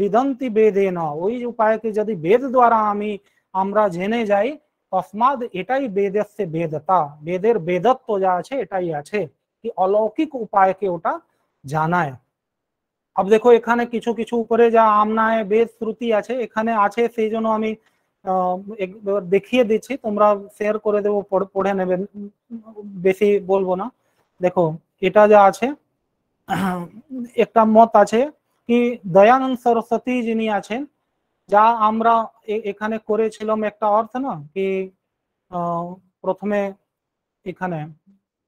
বিদন্তি বেদেন, ওই উপায়কে যদি বেদ দ্বারা আমরা জেনে যাই, তসমাদ এটাই বেদস্য বেদতা, বেদের বেদত্ব যা আছে এটাই আছে, কি অলৌকিক উপায়কে ওটা জানায়। अब देखो এখানে কিছু কিছু উপরে যা আমনায় বেদ শ্রুতি আছে এখানে আছে, সেই জন্য আমি একবার দেখিয়ে দিচ্ছি, তোমরা শেয়ার করে দেবো, পড়ে নেবে, বেশি বলবো না। দেখো এটা যা আছে, একটা মত আছে কি দয়ানন্দ সরস্বতী যিনি আছেন, যা আমরা এখানে করেছিলাম একটা অর্থ না কি, প্রথমে এখানে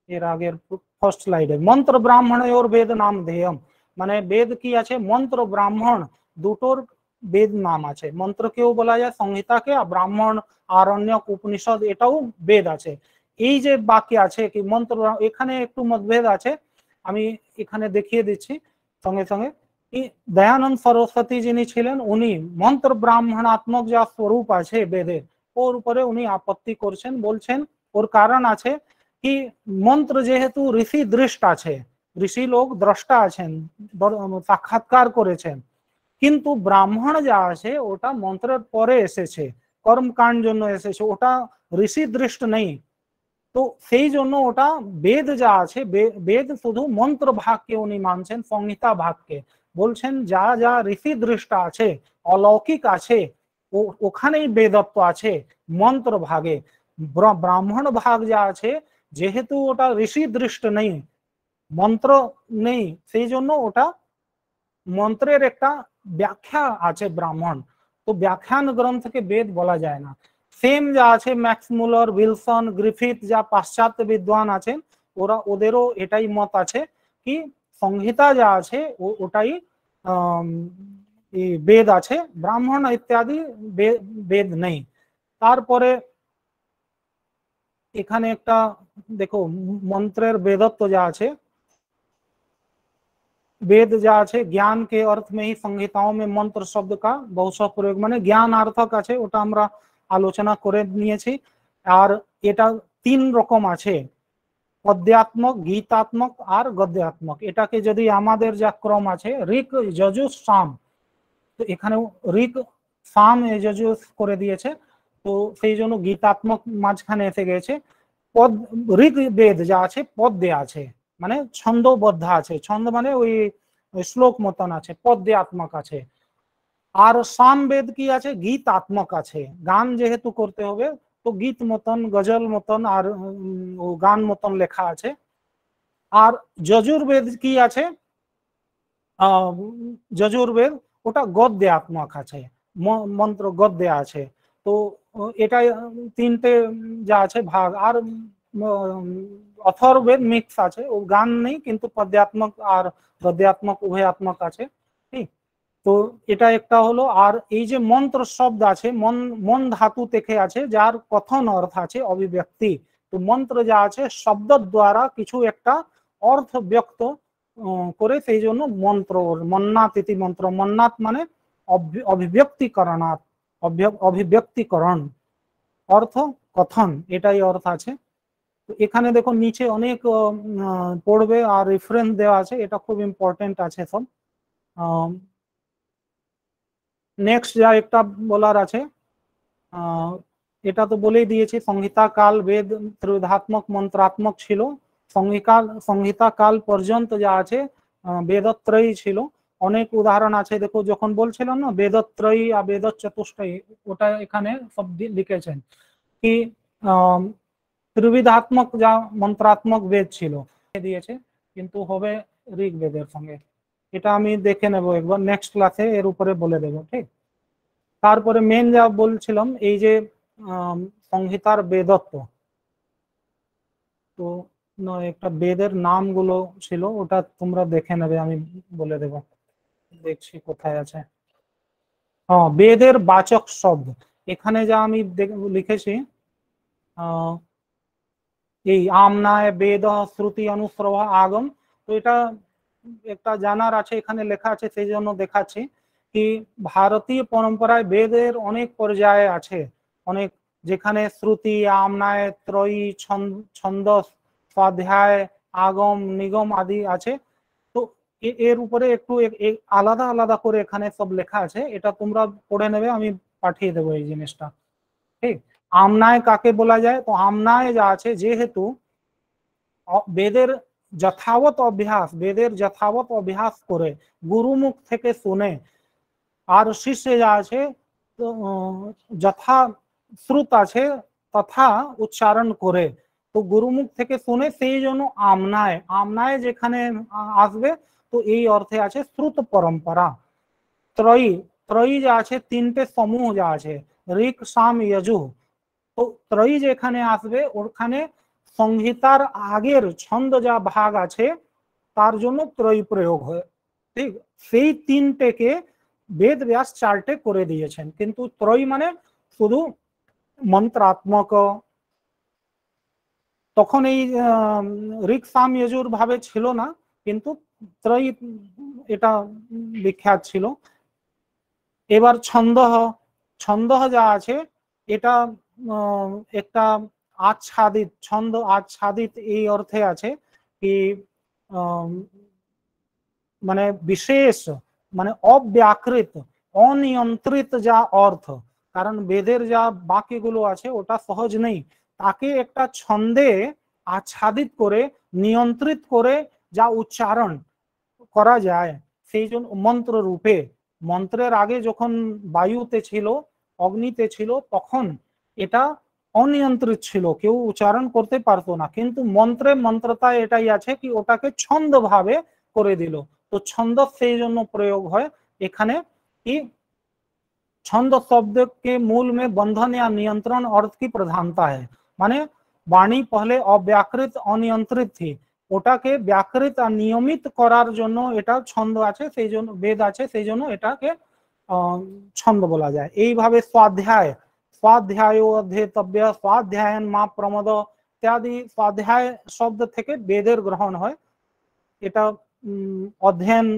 এর আগের ফার্স্ট স্লাইডে মন্ত্র ব্রাহ্মণ ওর বেদ নাম ध्येयम, মানে বেদ কি আছে, মন্ত্র ব্রাহ্মণ দুটোর বেদ নাম আছে। মন্ত্রকেও বলা যায় সংহিতাকে, আর ব্রাহ্মণ আরণ্যক উপনিষদ এটাও বেদ আছে। এই যে বাক্য আছে কি মন্ত্র, এখানে একটু মতভেদ আছে, আমি এখানে দেখিয়ে দিচ্ছি সঙ্গে সঙ্গে। কি দয়ানন্দ সরস্বতী যিনি ছিলেন উনি মন্ত্র ব্রাহ্মণাত্মক যা স্বরূপ আছে বেদের, ওর উপরে উনি আপত্তি করছেন, বলছেন ওর কারণ আছে কি মন্ত্র যেহেতু ঋষি দৃষ্ট আছে, ঋষি লোক দ্রষ্টা আছেন, সাক্ষাৎকার করেছেন, কিন্তু ব্রাহ্মণ যা আছে ওটা মন্ত্রের পরে এসেছে, কর্মকাণ্ড জন্য এসেছে, ওটা ঋষি দৃষ্ট নেই। তো সেই জন্য ওটা বেদ যা আছে, বেদ শুধু মন্ত্র ভাগকে উনি মানছেন, সংহিতা ভাগকে বলছেন যা যা ঋষি দৃষ্ট আছে অলৌকিক আছে ওখানেই বেদত্ব আছে মন্ত্র ভাগে। ব্রাহ্মণ ভাগ যা আছে যেহেতু ওটা ঋষি দৃষ্ট নেই, মন্ত্র নেই, সেই জন্য ওটা মন্ত্রের একটা ব্যাখ্যা আছে ব্রাহ্মণ, তো ব্যাখ্যান গ্রন্থকে বেদ বলা যায় না। সেম যা আছে ম্যাক্স মুলার, উইলসন, গ্রিফিথ যা পাশ্চাত্য বিদ্বান আছেন, ওদেরও এটাই মত আছে কি সংহিতা যা আছে ওটাই বেদ আছে, ব্রাহ্মণ ইত্যাদি বেদ নেই। তারপরে এখানে একটা দেখো मंत्रेर वेदत्व जा আছে, वेद जा আছে ज्ञान के अर्थ में ही संहिताओं में मंत्र शब्द का बहुशः प्रयोग মানে জ্ঞানার্থক আছে, ওটা আমরা আলোচনা করে নিয়েছি। আর এটা তিন রকম আছে, পদ্যাত্মক, গীতাত্মক আর গদ্যাত্মক। এটাকে যদি আমাদের যা ক্রম আছে ঋক যজুঃ সাম, তো এখানে ঋক সাম যজুঃ করে দিয়েছে, তো সেই জন্য গীতাত্মক মাঝখানে এসে গেছে। পদ ঋক বেদ যা আছে পদ্যে আছে, মানে ছন্দবদ্ধ আছে, ছন্দ মানে ওই শ্লোক মতন আছে, পদ্যাত্মক আছে। আর সাম বেদ কি আছে, গীতাত্মক আছে, গান যেহেতু করতে হবে তো গীত মতন গজল মতন আর গান মতন লেখা আছে। আর যজুর্বেদ কি আছে, যজুর্বেদ ওটা গদ্যাত্মক আছে, মন্ত্র গদ্যে আছে। তো এটা তিনটে যা আছে ভাগ। আর অথর্ববেদ মিক্স আছে, ও গান নেই কিন্তু পদ্যাত্মক আর গদ্যাত্মক উভয়াত্মক আছে, ঠিক। তো এটা একটা হলো। আর এই যে মন্ত্র শব্দ আছে, মন মন ধাতু থেকে আছে, যার কথন অর্থ আছে অভিব্যক্তি। তো মন্ত্র যা আছে শব্দ দ্বারা কিছু একটা অর্থ ব্যক্ত করে, সেই জন্য মন্ত্র। মন্নাত ইতি মন্ত্র, মন্নাত মানে অভিব্যক্তিকরণাৎ, অভিব্যক্তিকরণ, অর্থ কথন, এটাই অর্থ আছে। তো এখানে দেখো নিচে অনেক পড়বে আর রেফারেন্স দেওয়া আছে, এটা খুব ইম্পর্টেন্ট আছে সব। নেক্সট যা একটা বলার আছে, এটা তো বলেই দিয়েছি, সংহিতা কাল বেদ ত্রিধাত্মক মন্ত্রাত্মক ছিল। সংহিতা কাল পর্যন্ত যা আছে বেদত্রয়ী ছিল। অনেক উদাহরণ আছে, দেখো যখন বলছিলাম না বেদত্রয়ী আর বেদ চতুষ্টয়ী, ওটা এখানে সব লিখেছেন কি ত্রিবিধাত্মক যা মন্ত্রাত্মক বেদ ছিল দিয়েছে, কিন্তু হবে ঋগ্বেদের সঙ্গে। এটা আমি দেখে নেব একবার, নেক্সট ক্লাসে এর উপরে বলে দেবো, ঠিক। তারপরে মেন যা বলছিলাম এই যে সংহিতার বেদত্ব, তো একটা বেদের নামগুলো ছিল, ওটা তোমরা দেখে নেবে, আমি বলে দেব, দেখছি কোথায় আছে। হ্যাঁ, বেদের বাচক শব্দ এখানে যা আমি লিখেছি, এই আমনায় বেদ শ্রুতি অনুস্রব আগম, তো এটা একটা জানার আছে, এখানে লেখা আছে, সেই জন্য দেখাচ্ছি কি ভারতীয় পরম্পরায় বেদের অনেক পর্যায়ে আছে, অনেক, যেখানে শ্রুতি, আমনায়, ত্রয়ী, ছন্দস, স্বাধ্যায়, আগম, নিগম আদি আছে। তো এর উপরে একটু আলাদা আলাদা করে এখানে সব লেখা আছে, এটা তোমরা পড়ে নেবে, আমি পাঠিয়ে দেবো এই জিনিসটা, ঠিক। আমনায় কাকে বলা যায়, তো আমনায় যা আছে যেহেতু বেদের যথাবত অভ্যাস করে গুরুমুখ থেকে শুনে, আর শিষ্য যা আছে যথা শ্রুত আছে তথা উচ্চারণ করে, তো গুরুমুখ থেকে শুনে, সেই জন্য আমনায়, আমনায় যেখানে আসবে তো এই অর্থে আছে শ্রুত পরম্পরা। ত্রয়ী, ত্রয়ী যা আছে তিনটে সমূহ যা আছে ঋক সাম যজুঃ, তো ত্রয়ী যেখানে আসবে ওখানে সংহিতার আগের ছন্দ যা ভাগ আছে তার জন্য ত্রয়ী প্রয়োগ হয়, ঠিক। সেই তিনটেকে বেদ ব্যাস চারটে করে দিয়েছেন, কিন্তু ত্রয়ী মানে শুধু মন্ত্রাত্মক। তখন এই ঋক সাম যজুর ভাবে ছিল না, কিন্তু ত্রয়ী এটা বিখ্যাত ছিল। এবার ছন্দঃ, ছন্দঃ যা আছে এটা একটা আচ্ছাদিত ছন্দ, আচ্ছাদিত এই অর্থে আছে কি মানে বিশেষ, মানে অব্যাকৃত, অনিয়ন্ত্রিত যা অর্থ, কারণ বেদের যা বাক্যগুলো আছে ওটা সহজ নেই, তাকে একটা ছন্দে আচ্ছাদিত করে নিয়ন্ত্রিত করে যা উচ্চারণ করা যায়, সেই জন্য মন্ত্র রূপে। মন্ত্রের আগে যখন বায়ুতে ছিল, অগ্নিতে ছিল, তখন এটা অনিয়ন্ত্রিত ছিল, কেউ উচ্চারণ করতে পারতো না, কিন্তু মন্ত্রে মন্ত্রতা এটাই আছে কি ওটাকে ছন্দ ভাবে করে দিল, তো ছন্দ সেই জন্য প্রয়োগ হয় এখানে कि छंद शब्द के मूल में बंधन या नियंत्रण अर्थ की प्रधानता है, माने वाणी पहले अव्याकृत अनियंत्रित थी, ওটাকে ব্যাকৃত আর নিয়মিত করার জন্য এটা ছন্দ আছে, সেই জন্য বেদ আছে, সেই জন্য এটাকে ছন্দ বলা যায়। এইভাবে স্বাধ্যায়, स्वाध्यायो अध्येतव्य, स्वाध्यायन मा प्रमद इत्यादि स्वाध्याय शब्द থেকে বেদের গ্রহণ হয়। এটা অধ্যয়ন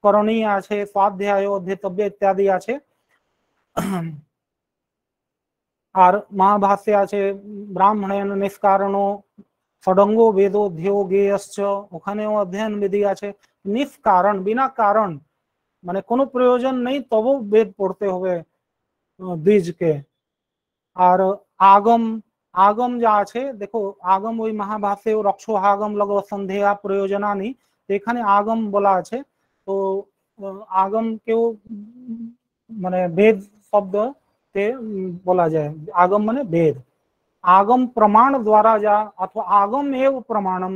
করণীয় আছে, स्वाध्याय अध्येतव्य इत्यादि আছে। আর মহাভাষ্যে আছে ব্রাহ্মণেন নিষ্কারণো ষডঙ্গো বেদো ধ্যেয় জ্ঞেয়শ্চ, ওখানেও অধ্যয়ন বিধি আছে। নিষ্কারণ বিনা কারণ মানে কোনো প্রয়োজন নেই তবু বেদ পড়তে হবে দ্বিজকে। আর আগম, আগম যা আছে দেখো আগম ওই মহাভাষ্যে রক্ষো আগম লগো সন্ধ্যা প্রয়োজনানি, এখানে আগম বলা আছে। তো আগম কেউ মানে বেদ শব্দ তে বলা যায়, আগম মানে বেদ। আগম প্রমাণ দ্বারা যা অথবা আগম এव প্রমাণম,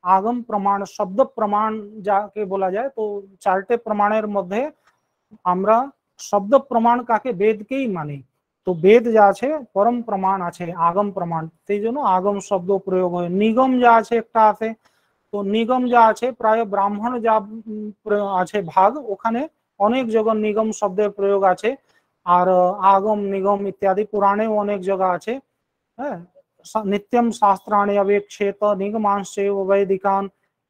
আগম প্রমাণ শব্দ প্রমাণ যাকে বলা যায়। তো চারটে প্রমাণের মধ্যে আমরা শব্দ প্রমাণ কাকে বেদকেই মানি। তো বেদ যা আছে পরম প্রমাণ আছে, আগম প্রমাণ, সেই জন্য আগম শব্দ প্রয়োগ হয়। নিগম যা আছে একটা আছে, তো নিগম যা আছে প্রায় ব্রাহ্মণ যা আছে ভাগ, ওখানে অনেক জায়গা নিগম শব্দের প্রয়োগ আছে। আর আগম নিগম ইত্যাদি পুরাণেও অনেক জায়গা আছে। হ্যাঁ, নিত্যম শাস্ত্রাণি অবেক্ষেত নিগমাংশৈব বৈদিকান,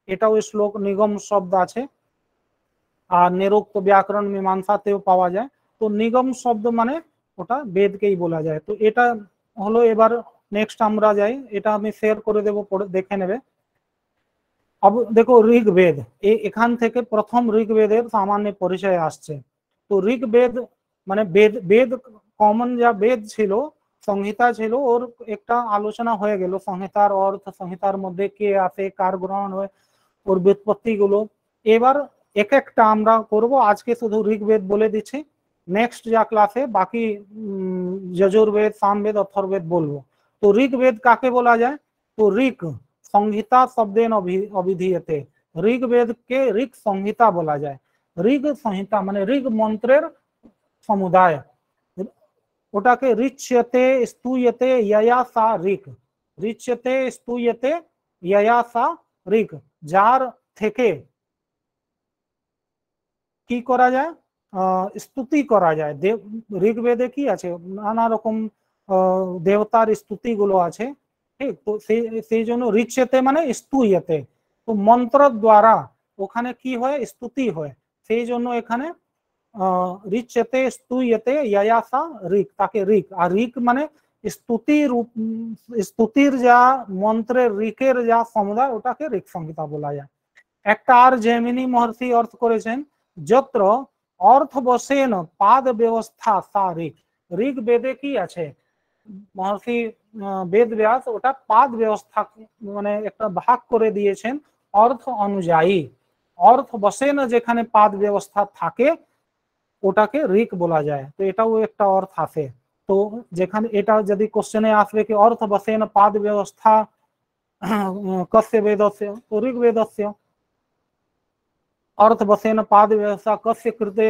এটাও শ্লোক নিগম শব্দ আছে। আর নিরুক্ত ব্যাকরণ মীমাংসাতেও পাওয়া যায়। তো নিগম শব্দ মানে ওটা বেদকেই বলা যায়। তো এটা হলো, এবার নেক্সট আমরা যাই, এটা আমি শেয়ার করে দেবো, পড়ে দেখে নেবে। अब देखो ऋग्वेद, এখান থেকে প্রথম ঋগ্বেদের সামান্য পরিচয় আসছে। তো ঋগ্বেদ মানে বেদ, বেদ কমন যা বেদ ছিল, সংহিতা ছিল, ওর একটা আলোচনা হয়ে গেল, সংহিতার অর্থ, সংহিতার মধ্যে কে আছে, কার গ্রহণ হয়, ওর ব্যুৎপত্তি গুলো। এবার এক একটা আমরা করব, আজকে শুধু ঋগ্বেদ বলে দিচ্ছি, নেক্সট যা ক্লাসে বাকি যজুর্বেদ, সামবেদ, অথর্বেদ বলবো। তো ঋগ্বেদ কাকে বলা যায়? তো ঋক সংহিতা শব্দেন অভিধীয়তে, ঋগ্বেদকে ঋক সংহিতা বলা যায়। ঋগ সংহিতা মানে ঋগ মন্ত্রের সমুদায়, ওটাকে ঋচ্যতে স্তূয়তে ইয়া সা ঋক, ঋচ্যতে স্তূয়তে ইয়া সা ঋক, যার থেকে কি করা যায়, স্তুতি করা যায়। ঋগ্বেদে কি আছে, নানা রকম দেবতার স্তুতি গুলো আছে, ঠিক। তো সেই জন্য ঋচ্যতে মানে স্তূয়তে, তো মন্ত্র দ্বারা ওখানে কি হয়, স্তুতি হয়। সেই জন্য এখানে ঋচ্যতে স্তূয়তে ইয়া সা ঋক, তাকে ঋক। আর ঋক মানে স্তুতি রূপ, স্তুতির যা মন্ত্রের ঋকের যা সমুদায়, ওটাকে ঋক সংহিতা বলা যায়। একটা আর জেমিনি মহর্ষি অর্থ করেছেন, যত্র অর্থ বসেন পাদ ব্যবস্থা সা ঋক। ঋগ বেদে কি আছে, মহর্ষি বেদ ব্যাস ওটা পাদ ব্যবস্থা মানে একটা ভাগ করে দিয়েছেন অর্থ অনুযায়ী। অর্থ বসেন যেখানে পাদ ব্যবস্থা থাকে ওটাকে ঋক বলা যায়। তো এটাও একটা অর্থ আছে। তো যেখানে এটা যদি কোশ্চেনে আসবে কি অর্থ বসেন পাদ ব্যবস্থা कस्य वेदस्य, तो ऋग्वेदस्य। अर्थ बसेन पाद व्यवस्था कस्य कृते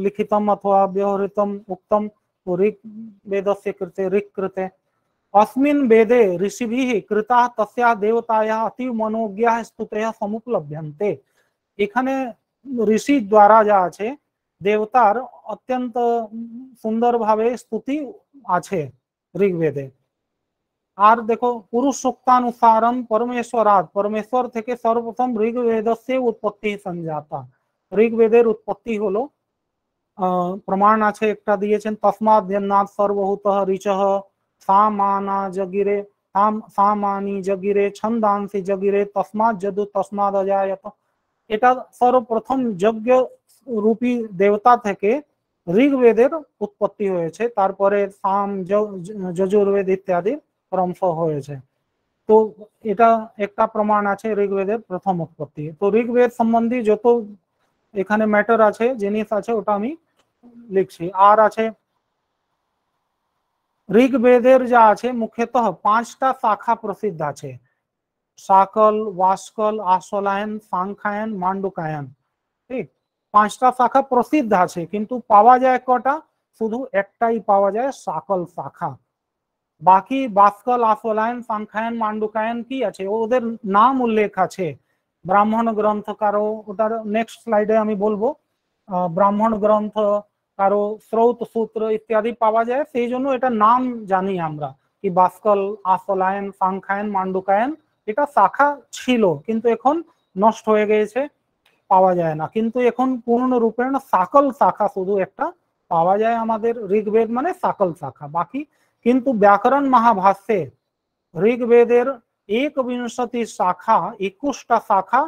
लिखितम अथवा व्यवहृतम उक्तम, तो ऋग्वेदस्य कृते ऋक् कृते। अस्मिन् वेदे ऋषिभिः कृता तस्या देवतायाः अतीव मनोज्ञाः स्तुतयः समुपलभ्यन्ते। এখানে ঋষি দ্বারা যা আছে দেবতার অত্যন্ত সুন্দরভাবে স্তুতি আছে ঋগ্বেদে। আর দেখো পুরুষোক্তানুসারম পরমেশ্বরাৎ, পরমেশ্বর থেকে সর্বপ্রথম ঋগ্বেদস্য উৎপত্তি সংজাতা। ঋগ্বেদের উৎপত্তি হলো, প্রমাণ আছে একটা দিয়েছেন, তস্মাৎ জন্মাৎ সর্বভূতঃ ঋচঃ সামানা জগিরে, সামানি জগিরে ছন্দাংসি জগিরে তস্মাৎ যদু তস্মাৎ অজায়ত। এটা সর্বপ্রথম যজ্ঞ রূপী দেবতা থেকে ঋগ্বেদের উৎপত্তি হয়েছে, তারপরে সাম যজুর্বেদ ইত্যাদি ক্রমশ হয়েছে। তো এটা একটা প্রমাণ আছে ঋগ্বেদের প্রথম উৎপত্তি। তো ঋগ্বেদ সম্বন্ধী যত এখানে ম্যাটার আছে, জিনিস আছে, ওটা আমি লিখছি। আর আছে ঋগ্বেদের যা আছে মুখ্যতঃ 5টা শাখা প্রসিদ্ধ আছে, শাকল, ওয়াস্কল, আশলায়ন, সাংখ্যায়ন, মান্ডুকায়ন, ঠিক। 5টা শাখা প্রসিদ্ধ আছে, কিন্তু পাওয়া যায় কটা, শুধু একটাই পাওয়া যায়, শাকল শাখা। বাকি বাস্কল, আশলায়ন, সাংখ্যায়ন, মান্ডুকায়ন কি আছে, ওদের নাম উল্লেখ আছে ব্রাহ্মণ গ্রন্থকারও, ওটার নেক্সট স্লাইডে আমি বলবো। ব্রাহ্মণ গ্রন্থ কারো স্রোত সূত্র ইত্যাদি পাওয়া যায়, সেই জন্য এটা নাম জানি আমরা কি বাস্কল, আসলায়ন, সাংখ্যায়ন, মান্ডুকায়ন এটা শাখা ছিল, কিন্তু এখন নষ্ট হয়ে গিয়েছে, পাওয়া যায় না। কিন্তু এখন পূর্ণরূপে সাকল শাখা শুধু একটা পাওয়া যায় আমাদের ঋগ্বেদ মানে সাকল শাখা, বাকি কিন্তু ব্যাকরণ মহাভাষ্যে ঋগ্বেদের 21 শাখা 21টা শাখা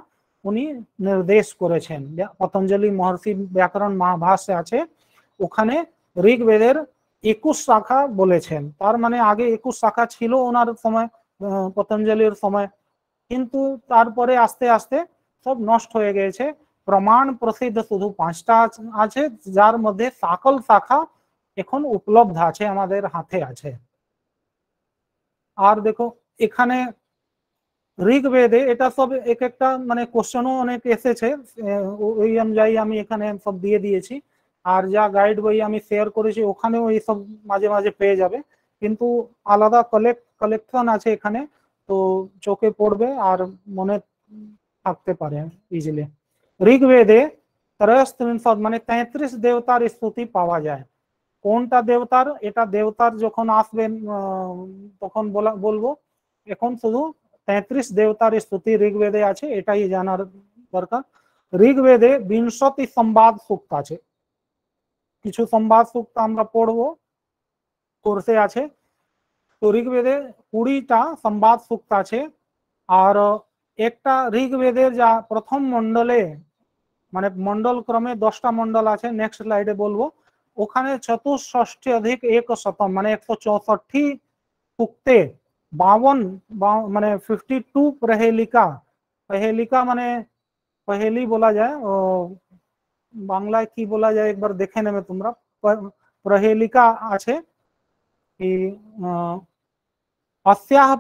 উনি নির্দেশ করেছেন। পতঞ্জলি মহর্ষি ব্যাকরণ মহাভাষ্যে আছে, ওখানে ঋগ্বেদের 21 শাখা বলেছেন। তার মানে আগে 21 শাখা ছিল ওনার সময়, পতঞ্জলির সময়, কিন্তু তারপরে আস্তে আস্তে সব নষ্ট হয়ে গেছে। প্রমাণ প্রসিদ্ধ শুধু 5টা আছে, যার মধ্যে সকল শাখা এখন উপলব্ধ আছে, আমাদের হাতে আছে। আর দেখো এখানে ঋগ্বেদে এটা সব এক একটা মানে কোশ্চেনও অনেক এসেছে, ওই অনুযায়ী আমি এখানে সব দিয়ে দিয়েছি। আর যা গাইড বই আমি শেয়ার করেছি ওখানেও এই সব মাঝে মাঝে পেয়ে যাবে, কিন্তু আলাদা কালেকশন আছে এখানে, তো চোখে পড়বে আর মনে থাকতে পারে ইজিলি। ঋগ্বেদে 33 মানে 33 দেবতার স্তুতি পাওয়া যায়। কোনটা দেবতার, এটা দেবতার যখন আসবেন তখন বলবো। এখন শুধু 33 দেবতার স্তুতি ঋগ্বেদে আছে, এটাই জানার দরকার। ঋগ্বেদে 20 সংবাদ সূক্ত আছে, কিছু সংবাদ সূক্ত আমরা পড়বো, কোর্সে আছে। তো ঋগ্বেদে 20টা সংবাদ সূক্ত আছে। আর একটা ঋগ্বেদের যা প্রথম মন্ডলে মানে মন্ডল ক্রমে 10টা মন্ডল আছে, নেক্সট স্লাইডে বলবো, ওখানে 64 অধিক 100 মানে 164 সূক্তে 52 মানে 52 প্রহেলিকা, প্রহেলিকা মানে পহেলি বলা যায়, ও বাংলায় কি বলা যায় একবার দেখে নেবে তোমরা। প্রহেলিকা আছে কি अस्याह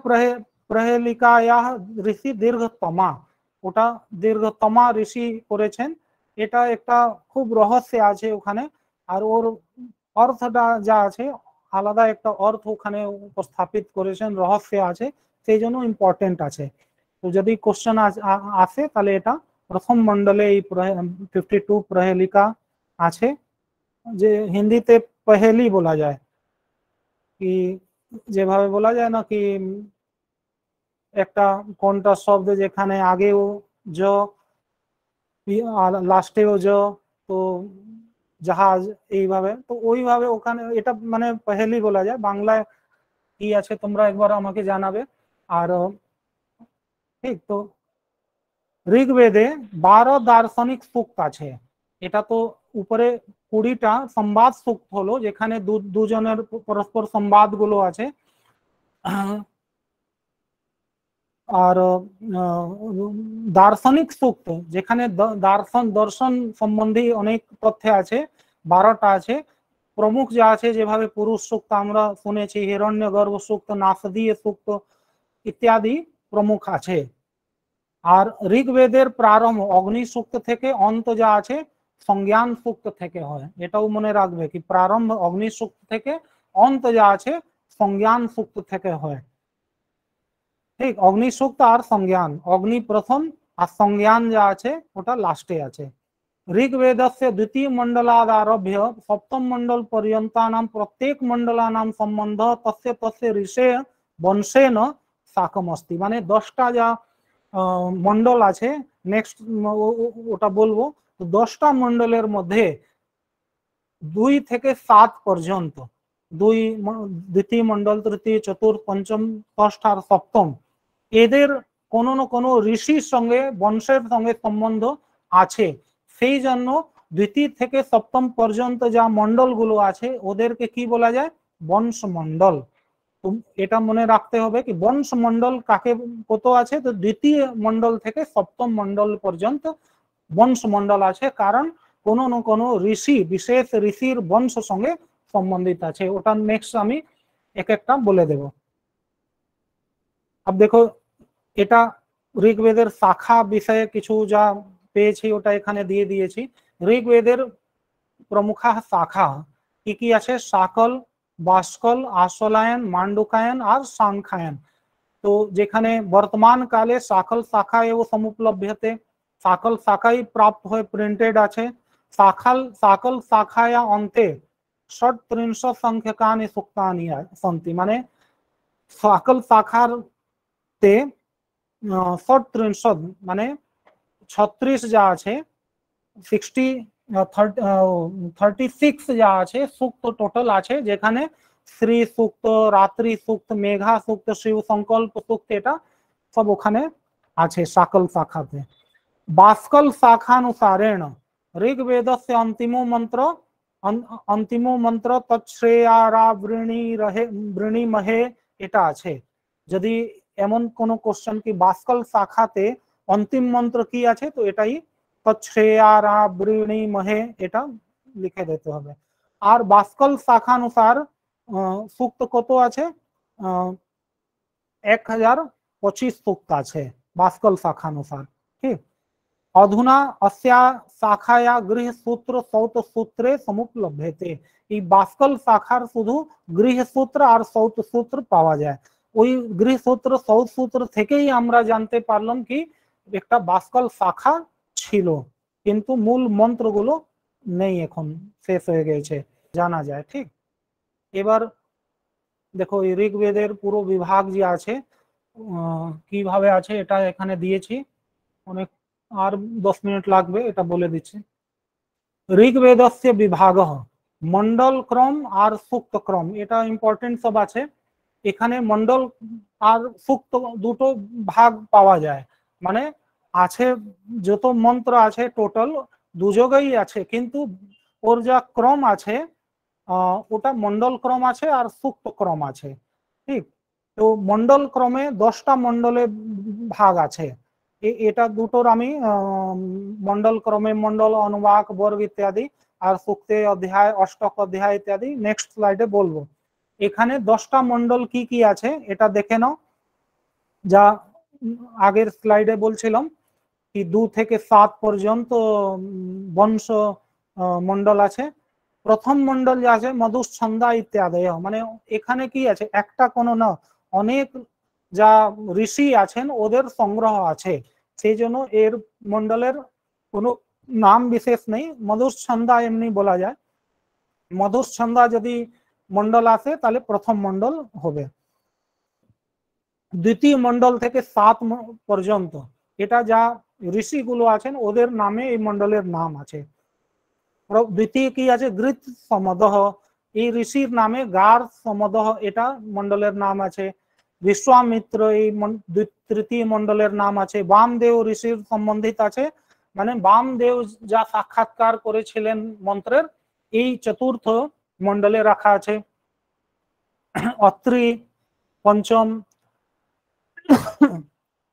প্রহেলিকায়াহ ঋষি দীর্ঘতমা, ওটা দীর্ঘতমা ঋষি করেছেন। এটা একটা খুব রহস্য আছে ওখানে, আর ওর অর্থটা যা আছে আলাদা একটা অর্থ ওখানে উপস্থাপিত করেছেন, রহস্য আছে, সেই জন্য ইম্পর্টেন্ট আছে। তো যদি কোশ্চেন আসে তাহলে এটা প্রথম মন্ডলে এই 52 প্রহেলিকা আছে, যে হিন্দিতে পহেলি বলা যায়, কি যেভাবে বলা যায় না কি একটা কোনটা শব্দ যেখানে আগেও জ আর লাস্টেও জ, তো জাহাজ এইভাবে, তো ওইভাবে ওখানে এটা মানে পহেলি বলা যায়। বাংলায় কি আছে তোমরা একবার আমাকে জানাবে। আর ঠিক, তো ঋগ্বেদে 12 দার্শনিক সূক্ত আছে। এটা তো উপরে 20টা সংবাদ সূক্ত হলো, যেখানে দুজনের পরস্পর সংবাদ গুলো আছে। আর দার্শনিক সূক্ত যেখানে দর্শন সম্বন্ধী অনেক তথ্য আছে, 12টা আছে। প্রমুখ যা আছে যেভাবে পুরুষ সূক্ত আমরা শুনেছি, হিরণ্যগর্ভ সূক্ত, নাসদীয় সূক্ত ইত্যাদি প্রমুখ আছে। আর ঋগ্বেদের প্রারম্ভ অগ্নি সূক্ত থেকে অন্ত যা আছে সংজ্ঞান সূক্ত থেকে হয়, এটাও মনে রাখবে কি প্রারম্ভ অগ্নি সূক্ত থেকে অন্ত যা আছে সংজ্ঞান সূক্ত থেকে হয়। ঠিক, অগ্নি সূক্ত আর সংজ্ঞান, অগ্নি প্রথম আর সংজ্ঞান যা আছে ওটা লাস্টে আছে। ऋग्वेदस्य द्वितीय मंडलादारभ्य सप्तम मंडल पर्यन्तानां प्रत्येक मंडलानां संबंध तस्य तस्य ऋषेय वंशेन साकमस्ति, মানে 10টা যা মন্ডল আছে, নেক্সট ওটা বলবো। তো 10টা মন্ডলের মধ্যে 2 থেকে 7 পর্যন্ত, দ্বিতীয় মন্ডল, তৃতীয়, চতুর্থ, পঞ্চম, ষষ্ঠ আর সপ্তম, এদের কোনো না কোনো ঋষির সঙ্গে বংশের সঙ্গে সম্বন্ধ আছে। সেই জন্য দ্বিতীয় থেকে সপ্তম পর্যন্ত যা মন্ডলগুলো আছে ওদেরকে কি বলা যায়, বংশমন্ডল। তো এটা মনে রাখতে হবে কি বংশমন্ডল কাকে কত আছে, তো দ্বিতীয় মন্ডল থেকে সপ্তম মন্ডল পর্যন্ত বংশমন্ডল আছে, কারণ কোনো না কোনো ঋষি, বিশেষ ঋষির বংশ সঙ্গে সম্বন্ধিত আছে। ওটা নেক্সট আমি এক একটা বলে দেব। अब देखो এটা ঋগ্বেদের শাখা বিষয়ে কিছু যা পেয়েছি ওটা এখানে দিয়ে দিয়েছি। ঋগ্বেদের প্রমুখ শাখা কি কি আছে, সাকল, বাস্কল, আসলায়ন, মান্ডুকায়ন আর সাংখ্যায়ন। তো যেখানে বর্তমান কালে সাকল শাখা এও সমুপলভ্যতে, সাকল শাখাই প্রাপ্ত হয়ে প্রিন্টেড আছে। साकल शाखाया अन्ते षट्त्रिंश संख्यकानि सूक्तानि सन्ति माने साकल शाखार ते 36 माने 36 যা আছে 36 যা আছে সূক্ত টোটাল আছে যেখানে শ্রী সূক্ত, রাত্রি সূক্ত, মেঘা সূক্ত, শিব সংকল্প সূক্ত এটা সব ওখানে আছে সাকল শাখাতে। बास्कल शाखानुसारेण ऋग्वेदस्य अंतिमो मंत्र तच्छ्रेयारावृणीमहे এটা আছে। যদি এমন কোন কোশ্চেন কি বাস্কল শাখাতে অন্তিম মন্ত্র কি আছে তো এটাই তচ্ছ্রেয়ারাবৃণীমহে এটা লিখে দিতে হবে। আর বাস্কল শাখানুসার সূক্ত কত আছে 1025 সূক্ত আছে বাস্কল শাখানুসার। ঠিক, अधुना अस्या शाखाया गृह सूत्र सौत सूत्रे समुपलभ्यते। এই বাস্কল শাখার শুধু গৃহ সূত্র আর সৌত সূত্র পাওয়া যায়। ওই গৃহ সূত্র সৌত সূত্র থেকেই আমরা জানতে পারলাম কি একটা বাস্কল শাখা ছিল, কিন্তু মূল মন্ত্রগুলো নেই, এখন শেষ হয়ে গেছে, জানা যায়। ঠিক, এবার দেখো এই ঋগ্বেদের পুরো বিভাগ যে আছে কিভাবে আছে এটা এখানে দিয়েছি, অনেক আর 10 মিনিট লাগবে, এটা বলে দিচ্ছি। ঋগ্বেদस्य বিভাগः মন্ডল ক্রম আর সূক্ত ক্রম, এটা ইম্পর্টেন্ট সব আছে এখানে। মন্ডল আর সূক্ত দুটো ভাগ পাওয়া যায়, মানে আছে যত মন্ত্র আছে টোটাল দুযোগেই আছে, কিন্তু ওর যা ক্রম আছে ওটা মন্ডল ক্রম আছে আর সূক্ত ক্রম আছে। ঠিক, তো মন্ডল ক্রমে 10টা মন্ডলে ভাগ আছে। এটা দুটোর আমি মন্ডল ক্রমে মন্ডল, অনুবাক, বর্গ ইত্যাদি আর সূক্তে অধ্যায়, অষ্টক অধ্যায় ইত্যাদি নেক্সট স্লাইডে বলবো। এখানে 10টা মন্ডল কি কি আছে এটা দেখে নাও। যা আগের স্লাইডে বলছিলাম কি 2 থেকে 7 পর্যন্ত বংশ মন্ডল আছে। প্রথম মন্ডল যা আছে মধুচ্ছন্দা ইত্যাদি, মানে এখানে কি আছে একটা কোনো না অনেক যা ঋষি আছেন ওদের সংগ্রহ আছে, সেই জন্য এর মন্ডলের কোনো নাম বিশেষ নেই, মধুচ্ছন্দা এমনি বলা যায়। মধুচ্ছন্দা যদি মন্ডল আসে তাহলে প্রথম মন্ডল হবে। দ্বিতীয় মন্ডল থেকে 7 পর্যন্ত এটা যা ঋষিগুলো আছেন ওদের নামে এই মন্ডলের নাম আছে। দ্বিতীয় কি আছে গৃত সমদহ, এই ঋষির নামে গার সমদহ এটা মন্ডলের নাম আছে। বিশ্বামিত্র এই তৃতীয় মন্ডলের নাম আছে। বামদেব ঋষির সম্বন্ধিত আছে, মানে বামদেব যা সাক্ষাৎকার করেছিলেন মন্ত্রের এই চতুর্থ মন্ডলে রাখা আছে। অত্রি পঞ্চম,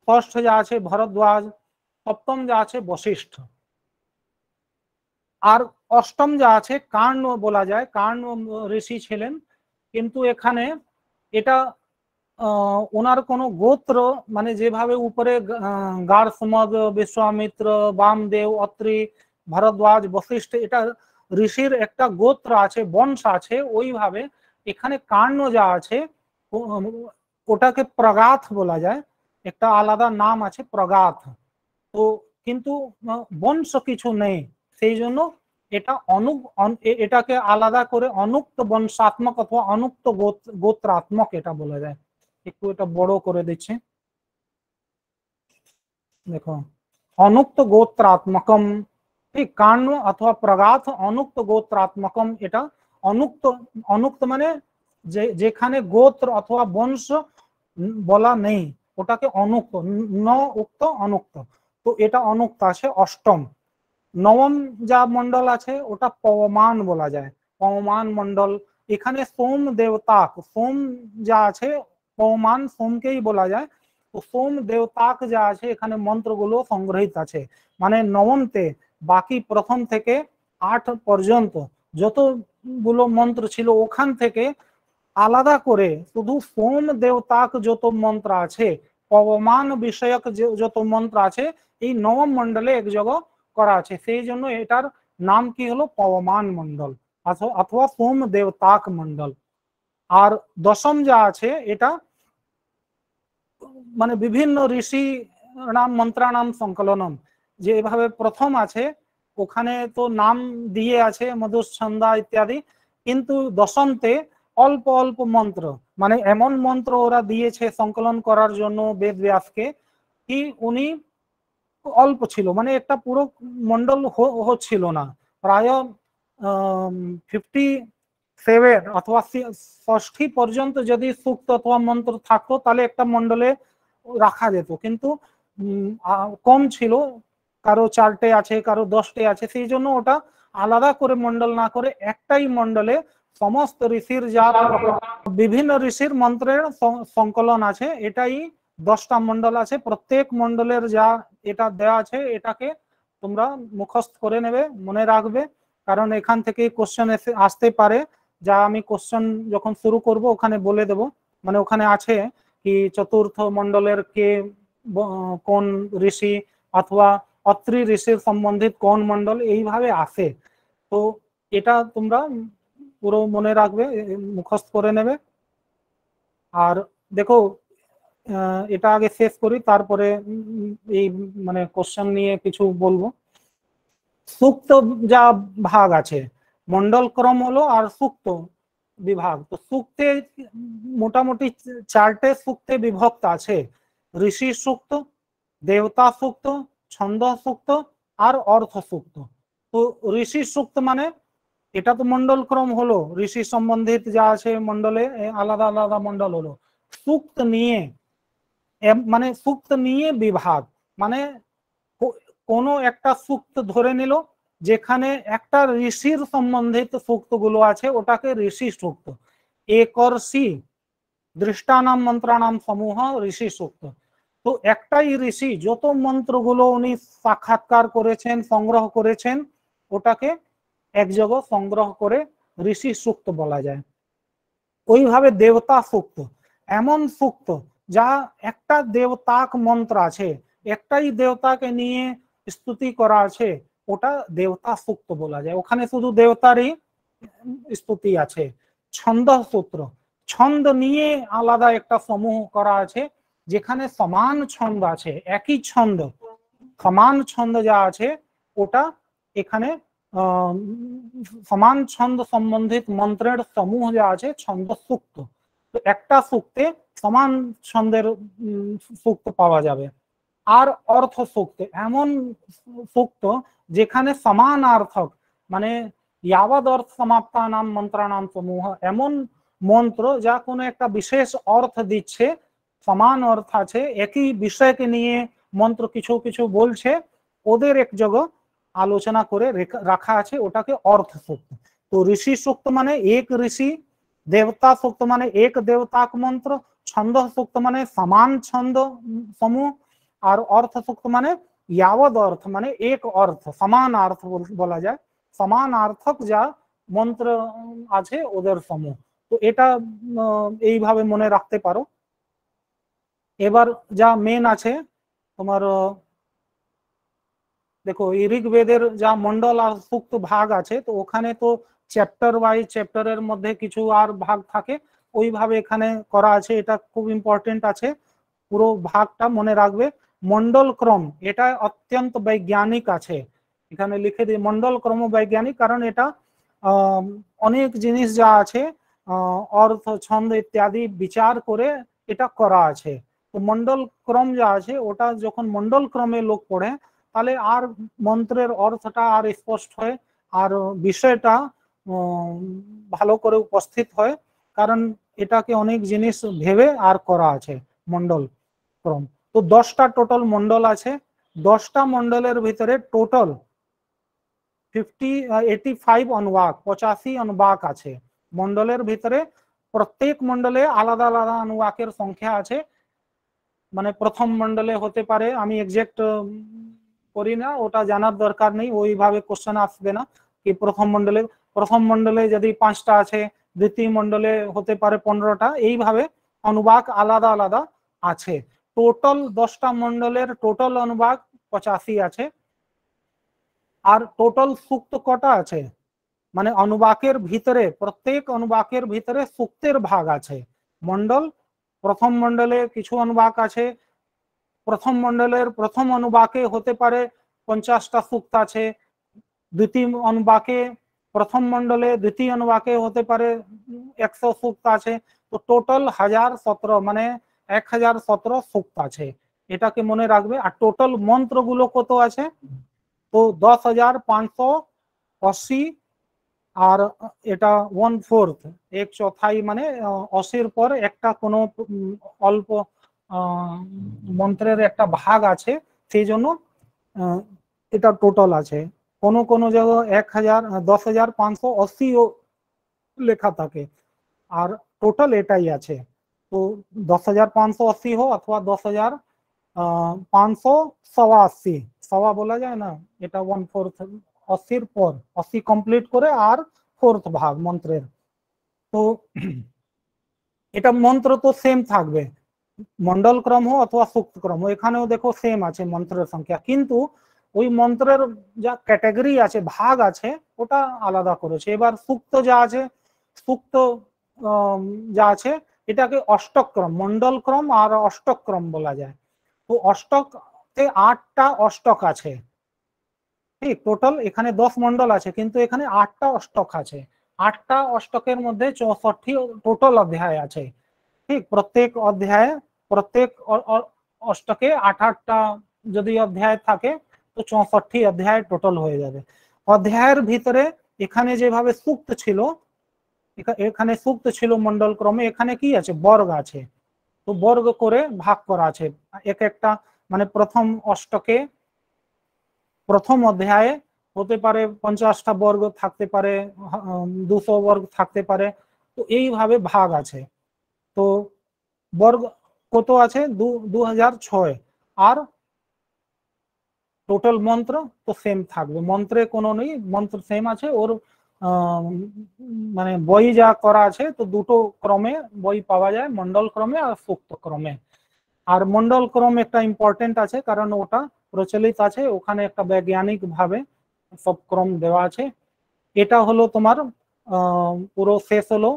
ষষ্ঠ যা আছে ভরদ্বাজ, সপ্তম যা আছে বশিষ্ঠ, আর অষ্টম যা আছে কার্ণ বলা যায়, কার্ণ ঋষি ছিলেন, কিন্তু এখানে এটা ওনার কোনো গোত্র মানে যেভাবে উপরে গার সমদ, বিশ্বামিত্র, বামদেব, অত্রি, ভরদ্বাজ, বশিষ্ঠ এটা ঋষির একটা গোত্র আছে, বংশ আছে, ওইভাবে এখানে কার্ণ যা আছে ওটাকে প্রগাথ বলা যায়, একটা আলাদা নাম আছে প্রগাথ। তো কিন্তু বংশ কিছু নেই, সেই জন্য এটা এটাকে আলাদা করে অনুক্ত বংশাত্মক অথবা অনুক্ত গোত্রাত্মক এটা বলা যায়। একটু এটা বড় করে দিচ্ছি, দেখো অনুক্ত গোত্রাত্মকম। ঠিক, কার্ণ অথবা প্রগাথ অনুক্ত গোত্রাত্মকম, এটা অনুক্ত, অনুক্ত মানে যেখানে গোত্র অথবা বংশ বলা নেই ওটাকে অনুক্ত, ন উক্ত অনুক্ত, তো এটা অনুক্ত আছে অষ্টম। নবম যা মন্ডল আছে ওটা পবমান বলা যায়, পবমান মন্ডল। এখানে সোম দেবতাক, সোম যা আছে পবমান সোমকেই বলা যায়, তো সোম দেবতাক যা আছে এখানে মন্ত্রগুলো সংগ্রহিত আছে, মানে নবমতে বাকি প্রথম থেকে 8 পর্যন্ত যতগুলো মন্ত্র ছিল ওখান থেকে আলাদা করে শুধু সোম দেবতাক যত মন্ত্র আছে, পবমান বিষয়ক যত মন্ত্র আছে এই নবম মন্ডলে এক জায়গা করা আছে, সেই জন্য এটার নাম কি হলো পবমান মন্ডল অথবা সোম দেবতাক মন্ডল। আর দশম যা আছে এটা মানে বিভিন্ন ঋষি নাম মন্ত্রানাম সংকলনম, যেভাবে প্রথম আছে ওখানে তো নাম দিয়ে আছে মধুচ্ছন্দা ইত্যাদি, কিন্তু দশমতে অল্প অল্প মন্ত্র, মানে এমন মন্ত্র ওরা দিয়েছে সংকলন করার জন্য বেদব্যাসকে, কি উনি অল্প ছিল, মানে একটা পুরো মন্ডল হচ্ছিল না। প্রায় 57 অথবা 60 পর্যন্ত যদি সূক্ত অথবা মন্ত্র থাকতো তাহলে একটা মন্ডলে রাখা যেত, কিন্তু কম ছিল, কারো 4টে আছে, কারো 10টে আছে, সেই জন্য ওটা আলাদা করে মন্ডল না করে একটাই মন্ডলে সমস্ত ঋষির যা বিভিন্ন ঋষির মন্ত্রের সংকলন আছে, এটাই 10টা মন্ডল আছে। প্রত্যেক মন্ডলের যা এটা দেওয়া আছে এটাকে তোমরা মুখস্থ করে নেবে, মনে রাখবে, কারণ এখান থেকে কোশ্চেন আসতে পারে। যা আমি কোশ্চেন যখন শুরু করব ওখানে বলে দেব, মানে ওখানে আছে কি চতুর্থ মন্ডলের কে কোন ঋষি অথবা অত্রি ঋষির সম্বন্ধিত কোন মন্ডল, এইভাবে আসে। তো এটা তোমরা পুরো মনে রাখবে, মুখস্থ করে নেবে। আর দেখো এটা আগে শেষ করি, তারপরে এই মানে কোশ্চেন নিয়ে কিছু বলবো। সুক্ত যা ভাগ আছে, মন্ডল ক্রম হলো আর সুক্ত বিভাগ। তো সুক্তে মোটামুটি 4টে সুক্তে বিভক্ত আছে, ঋষি সুক্ত, দেবতা সুক্ত, ছন্দ সুক্ত আর অর্থ সুক্ত। তো ঋষি সুক্ত মানে এটা তো মন্ডল ক্রম হলো, ঋষি সম্বন্ধিত যা আছে মন্ডলে আলাদা আলাদা মন্ডল হলো। সুক্ত নিয়ে মানে সুক্ত নিয়ে বিভাগ, মানে কোনো একটা সুক্ত ধরে নিল যেখানে একটা ঋষির সম্বন্ধিত সুক্তগুলো আছে, ওটাকে ঋষি সুক্ত। একর্ষি দৃষ্টানাম মন্ত্রানাম সমূহ ঋষি সুক্ত। তো একটাই ঋষি যত মন্ত্রগুলো উনি সাক্ষাৎকার করেছেন, সংগ্রহ করেছেন, ওটাকে এক জায়গায় সংগ্রহ করে ঋষি সুক্ত বলা যায়। ওইভাবে দেবতা সুক্ত, এমন সুক্ত যা একটা দেবতাক মন্ত্র আছে, একটাই দেবতাকে নিয়ে স্তুতি করা আছে, ওটা দেবতা সুক্ত বলা যায়, ওখানে শুধু দেবতারই স্তুতি আছে। ছন্দ সূত্র, ছন্দ নিয়ে আলাদা একটা সমূহ করা আছে, যেখানে সমান ছন্দ আছে, একই ছন্দ, সমান ছন্দ যা আছে ওটা এখানে সমান ছন্দ সম্বন্ধিত মন্ত্রের সমূহ যা আছে ছন্দ সুক্ত। তো একটা সুক্তে সমান ছন্দের সুক্ত পাওয়া যাবে। আর অর্থ সুক্ত এমন সুক্ত যেখানে সমান অর্থক, মানে यावद अर्थ समाप्ता नाम मंत्राणाम সমূহ, এমন মন্ত্র যা কোনো একটা বিশেষ অর্থ দিচ্ছে, সমান অর্থ আছে, একই বিষয়কে নিয়ে মন্ত্র কিছু কিছু বলছে, ওদের এক জায়গায় আলোচনা করে রাখা আছে, ওটাকে অর্থ সূক্ত। তো ঋষি সূক্ত মানে এক ঋষি, দেবতা সূক্ত মানে এক দেবতাক মন্ত্র, ছন্দ সূক্ত মানে সমান ছন্দ সমূহ, আর অর্থ সূক্ত মানে यावद अर्थ মানে এক অর্থ, সমান অর্থ বলা যায়, সমানার্থক যা মন্ত্র আছে ওদের সমূহ। তো এটা এইভাবে মনে রাখতে পারো। এবার যা মেন আছে তোমার, দেখো ঋগ্বেদের যা মন্ডল আর সুক্ত ভাগ আছে, তো ওখানে তো চ্যাপ্টার ওয়াইজ চ্যাপ্টারের মধ্যে কিছু আর ভাগ থাকে, ওইভাবে এখানে করা আছে, এটা খুব ইম্পর্টেন্ট আছে, পুরো ভাগটা মনে রাখবে। মন্ডল ক্রম এটা অত্যন্ত বৈজ্ঞানিক আছে, এখানে লিখে দিই মন্ডল ক্রম বৈজ্ঞানিক, কারণ এটা অনেক জিনিস যা আছে অর্থ ছন্দ ইত্যাদি বিচার করে এটা করা আছে। তো মন্ডল ক্রম যা আছে ওটা যখন মন্ডল ক্রমে লোক পড়ে তাহলে আর মন্ত্রের অর্থটা আর স্পষ্ট হয়, আর বিষয়টা ভালো করে উপস্থিত হয়, কারণ এটাকে অনেক জিনিস ভেবে আর করা আছে মন্ডল ক্রম। তো 10টা টোটাল মন্ডল আছে, 10টা মন্ডলের ভিতরে টোটাল 85 অনুবাক, 85 অনুবাক আছে মন্ডলের ভিতরে। প্রত্যেক মন্ডলে আলাদা আলাদা অনুবাকের সংখ্যা আছে, মানে প্রথম মন্ডলে হতে পারে, আমি এক্সাক্ট করি না, ওটা জানার দরকার নেই, ওইভাবে কোশ্চেন আসবে না কি প্রথম মন্ডলে যদি 5টা আছে, দ্বিতীয় মন্ডলে হতে পারে 15টা, এইভাবে অনুবাক আলাদা আলাদা আছে। টোটাল 10টা মন্ডলের টোটাল অনুবাক 85 আছে। আর টোটাল সুক্ত কটা আছে, মানে অনুবাকের ভিতরে, প্রত্যেক অনুবাকের ভিতরে সুক্তের ভাগ আছে। মন্ডল, প্রথম মন্ডলে কিছু অনুবাক আছে, প্রথম মন্ডলের প্রথম অনুবাকে হতে পারে 50টা সুক্ত আছে, দ্বিতীয় অনুবাকে প্রথম মন্ডলে, দ্বিতীয় অনুবাকে হতে পারে 100 সূক্ত আছে। তো টোটাল 1017, মানে 1017 সূক্ত আছে, এটাকে মনে রাখবে। আর টোটাল মন্ত্রগুলো কত আছে? তো 10,580। আর এটা 1/4, 1/4, মানে 80-র পর একটা কোনো অল্প মন্ত্রের একটা ভাগ আছে, সেই জন্য এটা টোটাল আছে। কোনো কোনো জায়গায় 10,580 লেখা থাকে, আর টোটাল এটাই আছে। তো 10,580 হোক অথবা 10,587, সওয়া বলা যায় না, এটা 1/4, 80-র পর, 80 কমপ্লিট করে আর 4th ভাগ মন্ত্রের। তো এটা মন্ত্র তো সেম থাকবে, মন্ডল ক্রম হোক অথবা সূক্ত ক্রম হোক, এখানেও দেখো সেম আছে মন্ত্রের সংখ্যা, কিন্তু ওই মন্ত্রের যা ক্যাটাগরি আছে, ভাগ আছে, ওটা আলাদা করেছে। এবার সূক্ত যা আছে, সূক্ত যা আছে, এটাকে অষ্টক ক্রম, মন্ডল ক্রম আর অষ্টক ক্রম বলা যায়। তো অষ্টকে 8টা অষ্টক আছে, ঠিক। টোটাল এখানে 10 মন্ডল আছে, কিন্তু এখানে 8টা অষ্টক আছে। 8টা অষ্টকের মধ্যে 64 টোটাল অধ্যায় আছে, ঠিক। প্রত্যেক অধ্যায়ে, প্রত্যেক অষ্টকে 8-8টা যদি অধ্যায় থাকে, তো 64 অধ্যায় টোটাল হয়ে যাবে। অধ্যায়ের ভিতরে এখানে যেভাবে সূক্ত ছিল, এখানে সূক্ত ছিল মন্ডল ক্রমে, এখানে কি আছে? বর্গ আছে। তো বর্গ করে ভাগ করা আছে এক একটা, মানে প্রথম অষ্টকে, প্রথম অধ্যায়ে হতে পারে 50টা বর্গ থাকতে পারে, 200 বর্গ থাকতে পারে। তো এইভাবে ভাগ আছে। তো বর্গ কত আছে? 2006। আর টোটাল মন্ত্র তো সেম থাকবে, মন্ত্রে কোনো নেই, মন্ত্র সেম আছে। ওর মানে বই যা করা আছে, তো দুটো ক্রমে বই পাওয়া যায়, মন্ডল ক্রমে আর সূক্ত ক্রমে। আর মন্ডল ক্রম একটা ইম্পর্টেন্ট আছে, কারণ ওটা প্রচলিত আছে, ওখানে একটা বৈজ্ঞানিক ভাবে সব ক্রম দেওয়া আছে। এটা হলো তোমার পুরো শেষ হলো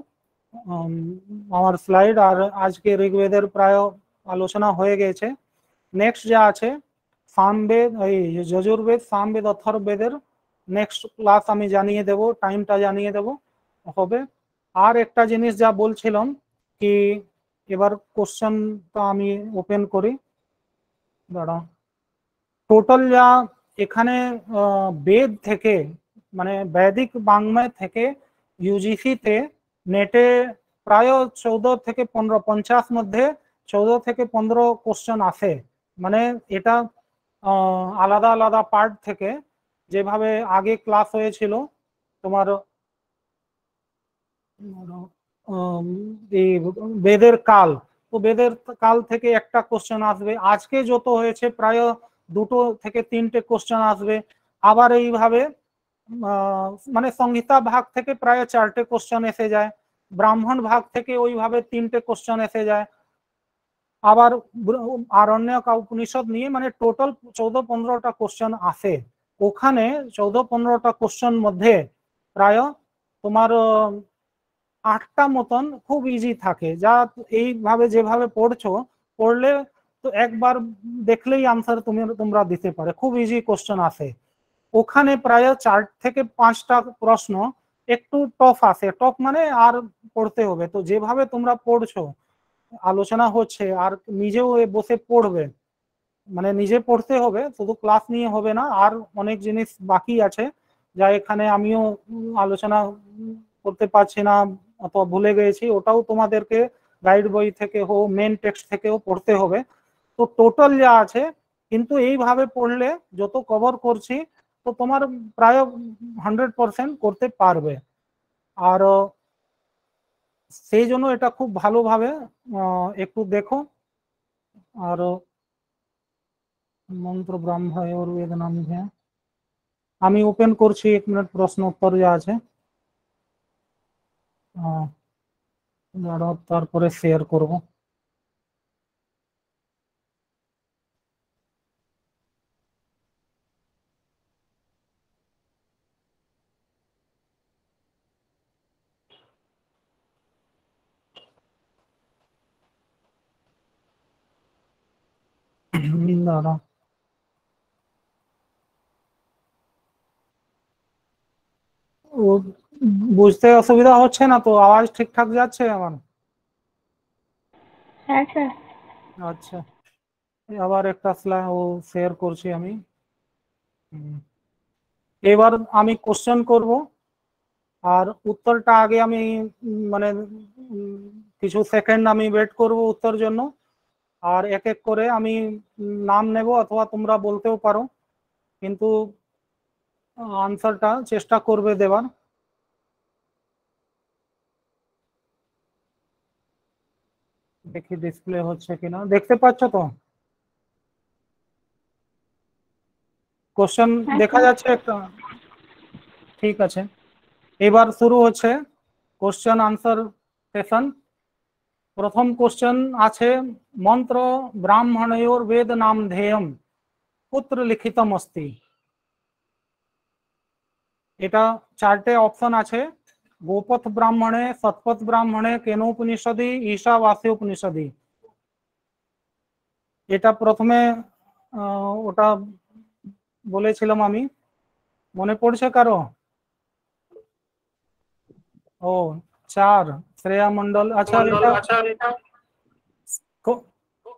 আমার স্লাইড। আর আজকে ঋগ্বেদের প্রায় আলোচনা হয়ে গেছে। নেক্সট যা আছে সামবেদ, এই যজুর্বেদ, সামবেদ, অথর্ববেদের নেক্সট ক্লাস আমি জানিয়ে দেব, টাইমটা জানিয়ে দেব হবে। আর একটা জিনিস যা বলছিলাম কি, এবার কোশ্চেনটা আমি ওপেন করি, দাঁড়া। টোটাল যা এখানে বেদ থেকে, মানে বৈদিক বাংলায় থেকে ইউজিসিতে নেটে প্রায় 14 থেকে 15, 50 মধ্যে 14 থেকে 15 কোশ্চেন আসে। মানে এটা আলাদা আলাদা পার্ট থেকে, যেভাবে আগে ক্লাস হয়েছিল তোমার এই বেদের কাল, তো বেদের কাল থেকে একটা কোশ্চেন আসবে। আজকে যত হয়েছে প্রায় 2 থেকে 3টে কোশ্চেন আসবে। আবার এইভাবে মানে সংহিতা ভাগ থেকে প্রায় 4টে কোশ্চেন এসে যায়, ব্রাহ্মণ ভাগ থেকে ওইভাবে 3টে কোশ্চেন এসে যায়। আবার আরণ্যক উপনিষদ নিয়ে মানে টোটাল 14-15টা কোশ্চেন আসে। ওখানে 14-15টা কোশ্চেন মধ্যে প্রায় তোমার 8টা মতন খুব ইজি থাকে, যা এইভাবে যেভাবে পড়ছো, পড়লে তো একবার দেখলেই আনসার তোমরা দিতে পারে, খুব ইজি কোশ্চেন আসে। ওখানে প্রায় 4 থেকে 5টা প্রশ্ন একটু টফ আসে, টফ মানে আর পড়তে হবে। তো যেভাবে তোমরা পড়ছো, আলোচনা হচ্ছে, আর নিজেও বসে পড়বে, মানে নিজে পড়তে হবে, শুধু ক্লাস নিয়ে হবে না, আর অনেক জিনিস বাকি আছে যা এখানে আমিও আলোচনা করতে পারছি না অথবা ভুলে গেছি, ওটাও তোমাদেরকে গাইড বই থেকে হোক, মেন টেক্সট থেকেও পড়তে হবে। তো টোটাল যা আছে, কিন্তু এইভাবে পড়লে যত কভার করছি, তো তোমার প্রায় 100% করতে পারবে। আর সেই জন্য এটা খুব ভালোভাবে একটু দেখো। আর মন্ত্র ব্রহ্ম আয়ুর্বেদ নাম হ্যাঁ, আমি ওপেন করছি, 1 মিনিট, প্রশ্ন উত্তর যা আছে দাঁড়াও, তারপরে শেয়ার করব। দাঁড়াও, বুঝতে অসুবিধা হচ্ছে না তো? আওয়াজ ঠিকঠাক যাচ্ছে আমার? হ্যাঁ স্যার। আচ্ছা, আবার একটা স্লাইড শেয়ার করছি আমি। এবার আমি কোশ্চেন করব, আর উত্তরটা আগে আমি মানে কিছু সেকেন্ড আমি ওয়েট করব উত্তর জন্য, আর এক এক করে আমি নাম নেব, অথবা তোমরা বলতেও পারো, কিন্তু আনসারটা চেষ্টা করবে দেবার। দেখি ডিসপ্লে হচ্ছে কিনা, দেখতে পাচ্ছ তো? কোশ্চেন হ্যাঁ দেখা স্যার। যাচ্ছে একটা? ঠিক আছে, এবার শুরু হচ্ছে কোশ্চেন আনসার সেশন। প্রথম কোশ্চেন আছে, মন্ত্র ব্রাহ্মণয়োর বেদ নাম ধ্যেয়ম পুত্র লিখিতম অস্তি। এটা চারটে অপশন আছে, গোপথ ব্রাহ্মণে, শতপথ ব্রাহ্মণে, কেনোপনিষদি, ঈশাবাসী উপনিষদি। এটা প্রথমে ওটা বলেছিলাম আমি, মনে পড়ছে কারো? ও, চার, শ্রেয়া মন্ডল। আচ্ছা, এটা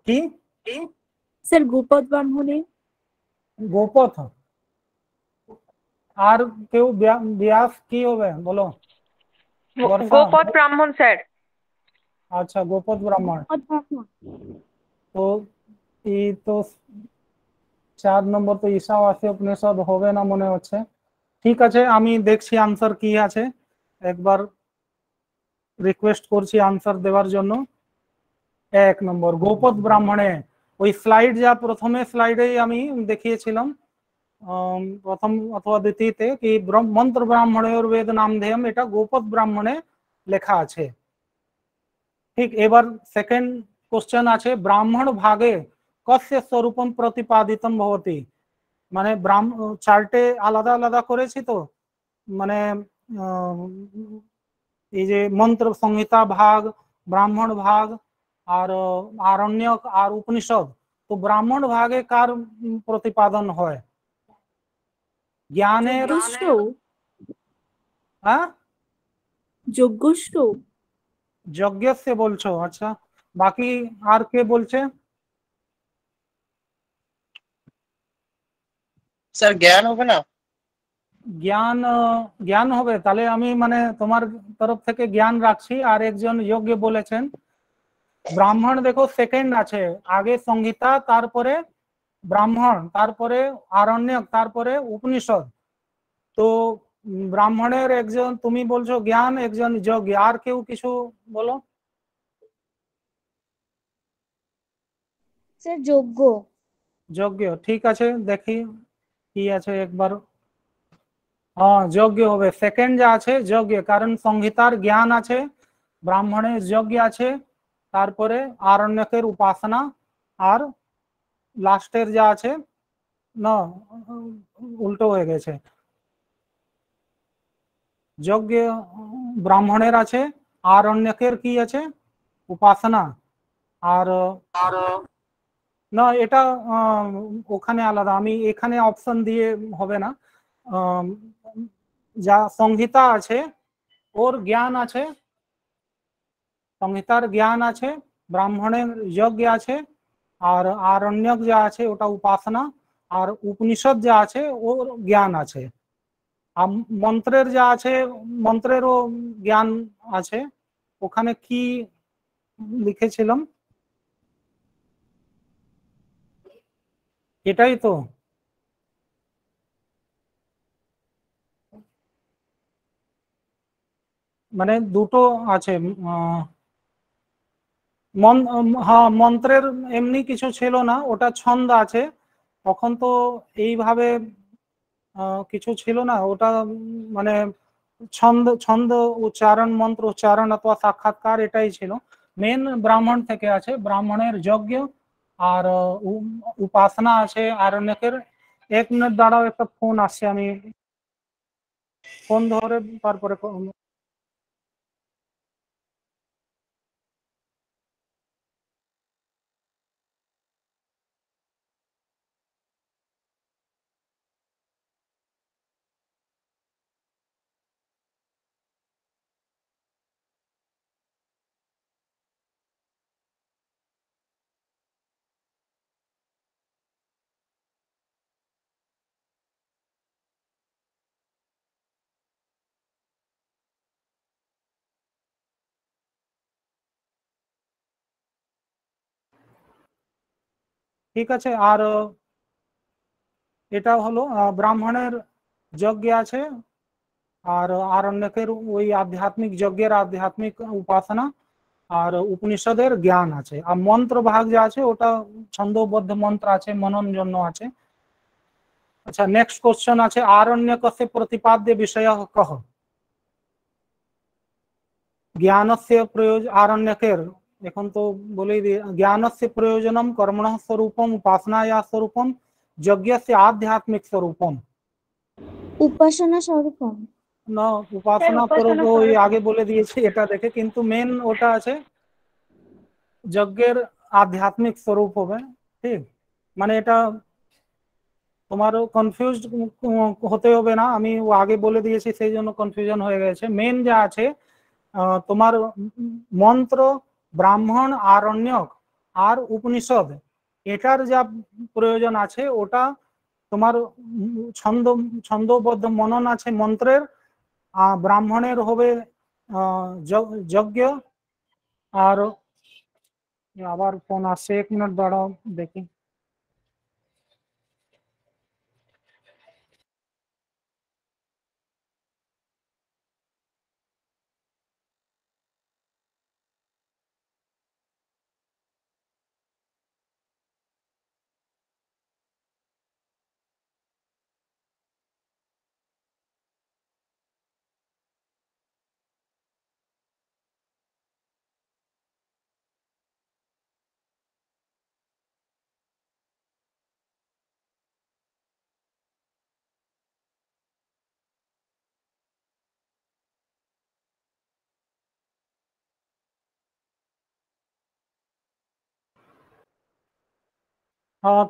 কি? স্যার গোপদ ব্রাহ্মণে। গোপথ। আর কেউ ব্যাস কি হবে বলো? বর্ষা। গোপদ ব্রাহ্মণ স্যার। আচ্ছা, গোপদ ব্রাহ্মণ। তো এই তো 4 নম্বর তো ঈশাবাসী উপনিষদ হবে না মনে হচ্ছে। ঠিক আছে, আমি দেখছি আনসার কি আছে, একবার রিকোয়েস্ট করছি আনসার দেওয়ার জন্য। 1 নম্বর গোপদ ব্রাহ্মণে, ওই স্লাইড যা প্রথমে স্লাইডেই আমি দেখিয়েছিলাম প্রথম অথবা দ্বিতীয়তে, কি মন্ত্র ব্রাহ্মণের বেদ নাম ধ্যেয়ম, এটা গোপদ ব্রাহ্মণে লেখা আছে। ঠিক, এবার সেকেন্ড কোশ্চেন আছে, ব্রাহ্মণ ভাগে কস্য স্বরূপম প্রতিপাদিতম ভবতি। মানে চারটে আলাদা আলাদা করেছি তো, মানে এই যে মন্ত্র সংহিতা ভাগ, ব্রাহ্মণ ভাগ, আর আরণ্যক আর উপনিষদ। তো ব্রাহ্মণ ভাগে কার প্রতিপাদন হয়? জ্ঞানের। যজ্ঞস্য। হ্যাঁ, যজ্ঞস্য। যজ্ঞস্য বলছো? আচ্ছা, বাকি আর কে বলছে? স্যার জ্ঞান হবে না? জ্ঞান, জ্ঞান হবে তাহলে। আমি মানে তোমার তরফ থেকে জ্ঞান রাখছি, আর একজন যজ্ঞ বলেছেন। ব্রাহ্মণ দেখো সেকেন্ড আছে, আগে সংহিতা, তারপরে ব্রাহ্মণ, তারপরে আরণ্যক, তারপরে উপনিষদ। তো ব্রাহ্মণের একজন তুমি বলছো জ্ঞান, একজন যজ্ঞ, আর কেউ কিছু বলো? স্যার যজ্ঞ। যজ্ঞ, ঠিক আছে, দেখি কি আছে একবার। হ্যাঁ, যজ্ঞ হবে, সেকেন্ড যা আছে যজ্ঞ, কারণ সংহিতার জ্ঞান আছে, ব্রাহ্মণের যজ্ঞ আছে, তারপরে আরণ্যকের উপাসনা, আর লাস্টের যা আছে, না উল্টো হয়ে গেছে, যজ্ঞ ব্রাহ্মণের আছে, আরণ্যকের কি আছে? উপাসনা। আর না, এটা ওখানে আলাদা, আমি এখানে অপশন দিয়ে হবে না। আম, যা সংহিতা আছে ওর জ্ঞান আছে, সংহিতার জ্ঞান আছে, ব্রাহ্মণের যজ্ঞ আছে, আর আরণ্যক যা আছে ওটা উপাসনা, আর উপনিষদ যা আছে ওর জ্ঞান আছে। আর মন্ত্রের যা আছে, মন্ত্রেরও জ্ঞান আছে। ওখানে কি লিখেছিলাম? এটাই তো। মানে দুটো আছে। হ্যাঁ, মন্ত্রের এমনি কিছু ছিল না, ওটা ছন্দ আছে। তখন তো এইভাবে কিছু ছিল না, ওটা মানে ছন্দ ছন্দ উচ্চারণ, মন্ত্র উচ্চারণ অথবা সাক্ষাৎকার, এটাই ছিল। মেন ব্রাহ্মণ থেকে আছে, ব্রাহ্মণের যজ্ঞ আর উপাসনা আছে আরণ্যকের। 1 মিনিট দাঁড়াও, একটা ফোন আসছে, আমি ফোন ধরে তারপরে ঠিক আছে। আর এটা হলো ব্রাহ্মণের যজ্ঞ আছে, আর আরণ্যকের ওই আধ্যাত্মিক যজ্ঞের আধ্যাত্মিক উপাসনা, আর উপনিষদের জ্ঞান আছে। আর মন্ত্র ভাগ যা আছে ওটা ছন্দবদ্ধ মন্ত্র আছে, মনন জন্য আছে। আচ্ছা, নেক্সট কোশ্চেন আছে, আরণ্যকস্য প্রতিপাদ্য বিষয় কহ। জ্ঞানস্য প্রয়োজন, আরণ্যকের এখন তো বলেই দিয়ে, জ্ঞানস্য প্রয়োজনম কর্মণঃ স্বরূপম উপাসনায়া স্বরূপম যজ্ঞস্য আধ্যাত্মিক স্বরূপম। উপাসনা স্বরূপম। না, উপাসনা স্বরূপ ওই আগে বলে দিয়েছি এটা দেখে, কিন্তু মেন ওটা আছে যজ্ঞের আধ্যাত্মিক স্বরূপ হবে। ঠিক, মানে এটা তোমার কনফিউজ হতে হবে না, আমি আগে বলে দিয়েছি সেই জন্য কনফিউশন হয়ে গেছে। মেন যা আছে তোমার মন্ত্র, ব্রাহ্মণ, আরণ্যক আর উপনিষদ, এটার যা প্রয়োজন আছে ওটা তোমার ছন্দবদ্ধ মনন আছে মন্ত্রের, ব্রাহ্মণের হবে যজ্ঞ। আর আবার ফোন আসছে, 1 মিনিট দাঁড়াও দেখি।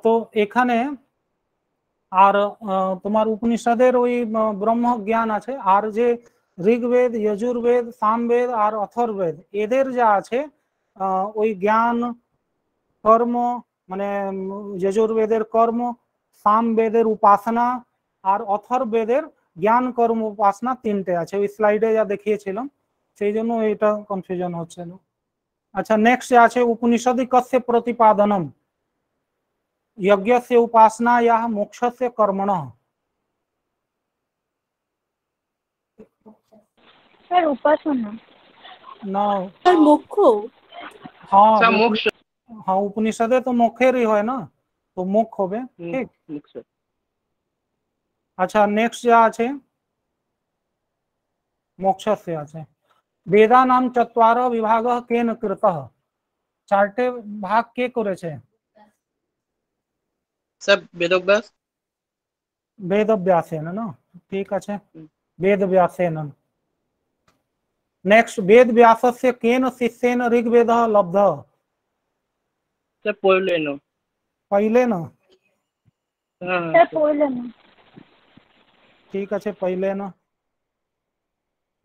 তো এখানে আর তোমার উপনিষদের ওই ব্রহ্ম জ্ঞান আছে, আর যে ঋগ্বেদ, যজুর্বেদ, সামবেদ আর অথর্বেদ, এদের যা আছে ওই জ্ঞান কর্ম, মানে যজুর্বেদের কর্ম, সামবেদের উপাসনা আর অথর্বেদের জ্ঞান কর্ম উপাসনা, 3টে আছে। ওই স্লাইডে যা দেখিয়েছিলাম, সেই জন্য এটা কনফিউশন হচ্ছিল। আচ্ছা, নেক্সট আছে উপনিষদি কস্য প্রতিপাদনম यज्ञस्य उपासनायाः मोक्षस्य कर्मणः। স্যার উপাসনা না, স্যার মোক্ষ। हाँ স্যার মোক্ষ। हाँ, उपनिषदे तो मोक्षेर ही হয় না, তো মোক্ষ হবে। ঠিক, মোক্ষ। আচ্ছা, নেক্সট যা আছে মোক্ষस्य আছে, বেদানাম চত্বার বিভাগ কেন কৃতঃ। 4টে ভাগ কে করেছে? স্যার বেদব্যাস। বেদব্যাসেন না, ঠিক আছে, বেদব্যাসেন। नेक्स्ट, वेद व्यासस्य केन शिष्येन ऋग्वेदः लब्धः। স্যার পড়লে না। पहले ना, স্যার পড়লে না। ठीक আছে, पहले ना।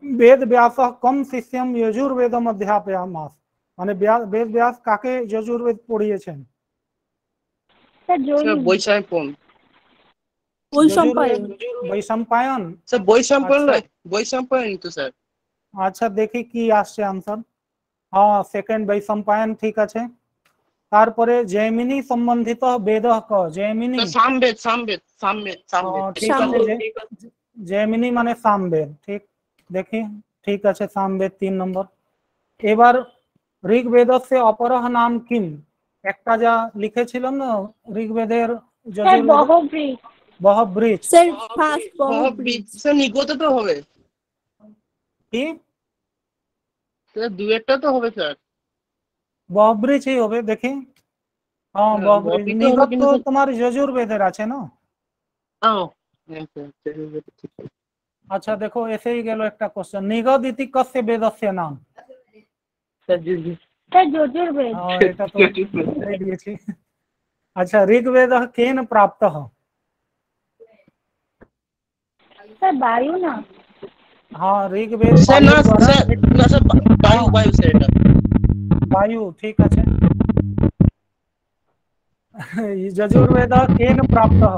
वेद व्यास कम शिष्यम यजुर्वेदम अध्यापयामास, মানে বেদ ব্যাস কাকে যজুর্বেদ পড়িয়েছেন? Sir sir Jain. Vaishampayan. Vaishampayan. Vaishampayan. Sir Vaishampayan নয়, বৈশাম্পায়ন তো স্যার। আচ্ছা, দেখি কি আসছে আনসার। হ্যাঁ, সেকেন্ড বৈশম্পায়ন, ঠিক আছে। তারপরে জৈমিনী সম্বন্ধিত বেদ ক, জৈমিনী। সামবেদ, সামবেদ, সামবেদ, সামবেদ। ঠিক আছে, জৈমিনী মানে সামবেদ, ঠিক। দেখি, ঠিক আছে, সামবেদ 3 নম্বর। এবার ঋগ্বেদস্য অপরহ নাম কিম, একটা যা লিখেছিলাম না ঋগ্বেদের Bahvrich. Bahvrich. Sir first Bahvrich. Sir নিগত তো হবে। কি স্যার দুয়েরটা তো হবে স্যার। বহব্রীজ ही হবে, দেখি। হ্যাঁ, বহব্রীজ। নিগত তো তোমার যজুর্বেদের আছে না। আচ্ছা, দেখো এসেই গেল একটা কোশ্চেন, নিগদ ইতি কস্য বেদস্য নাম। স্যার যজুর্বেদ। এটা তো বলে দিয়েছি। আচ্ছা, ঋগ্বেদ কেন প্রাপ্তঃ। স্যার বায়ু না। हाँ, ऋग्वेद স্যার না द्वारा, স্যার, না স্যার বায়ু, বায়ু স্যার এটা। वायु, ठीक আছে। যজুর্বেদ কেন প্রাপ্তঃ।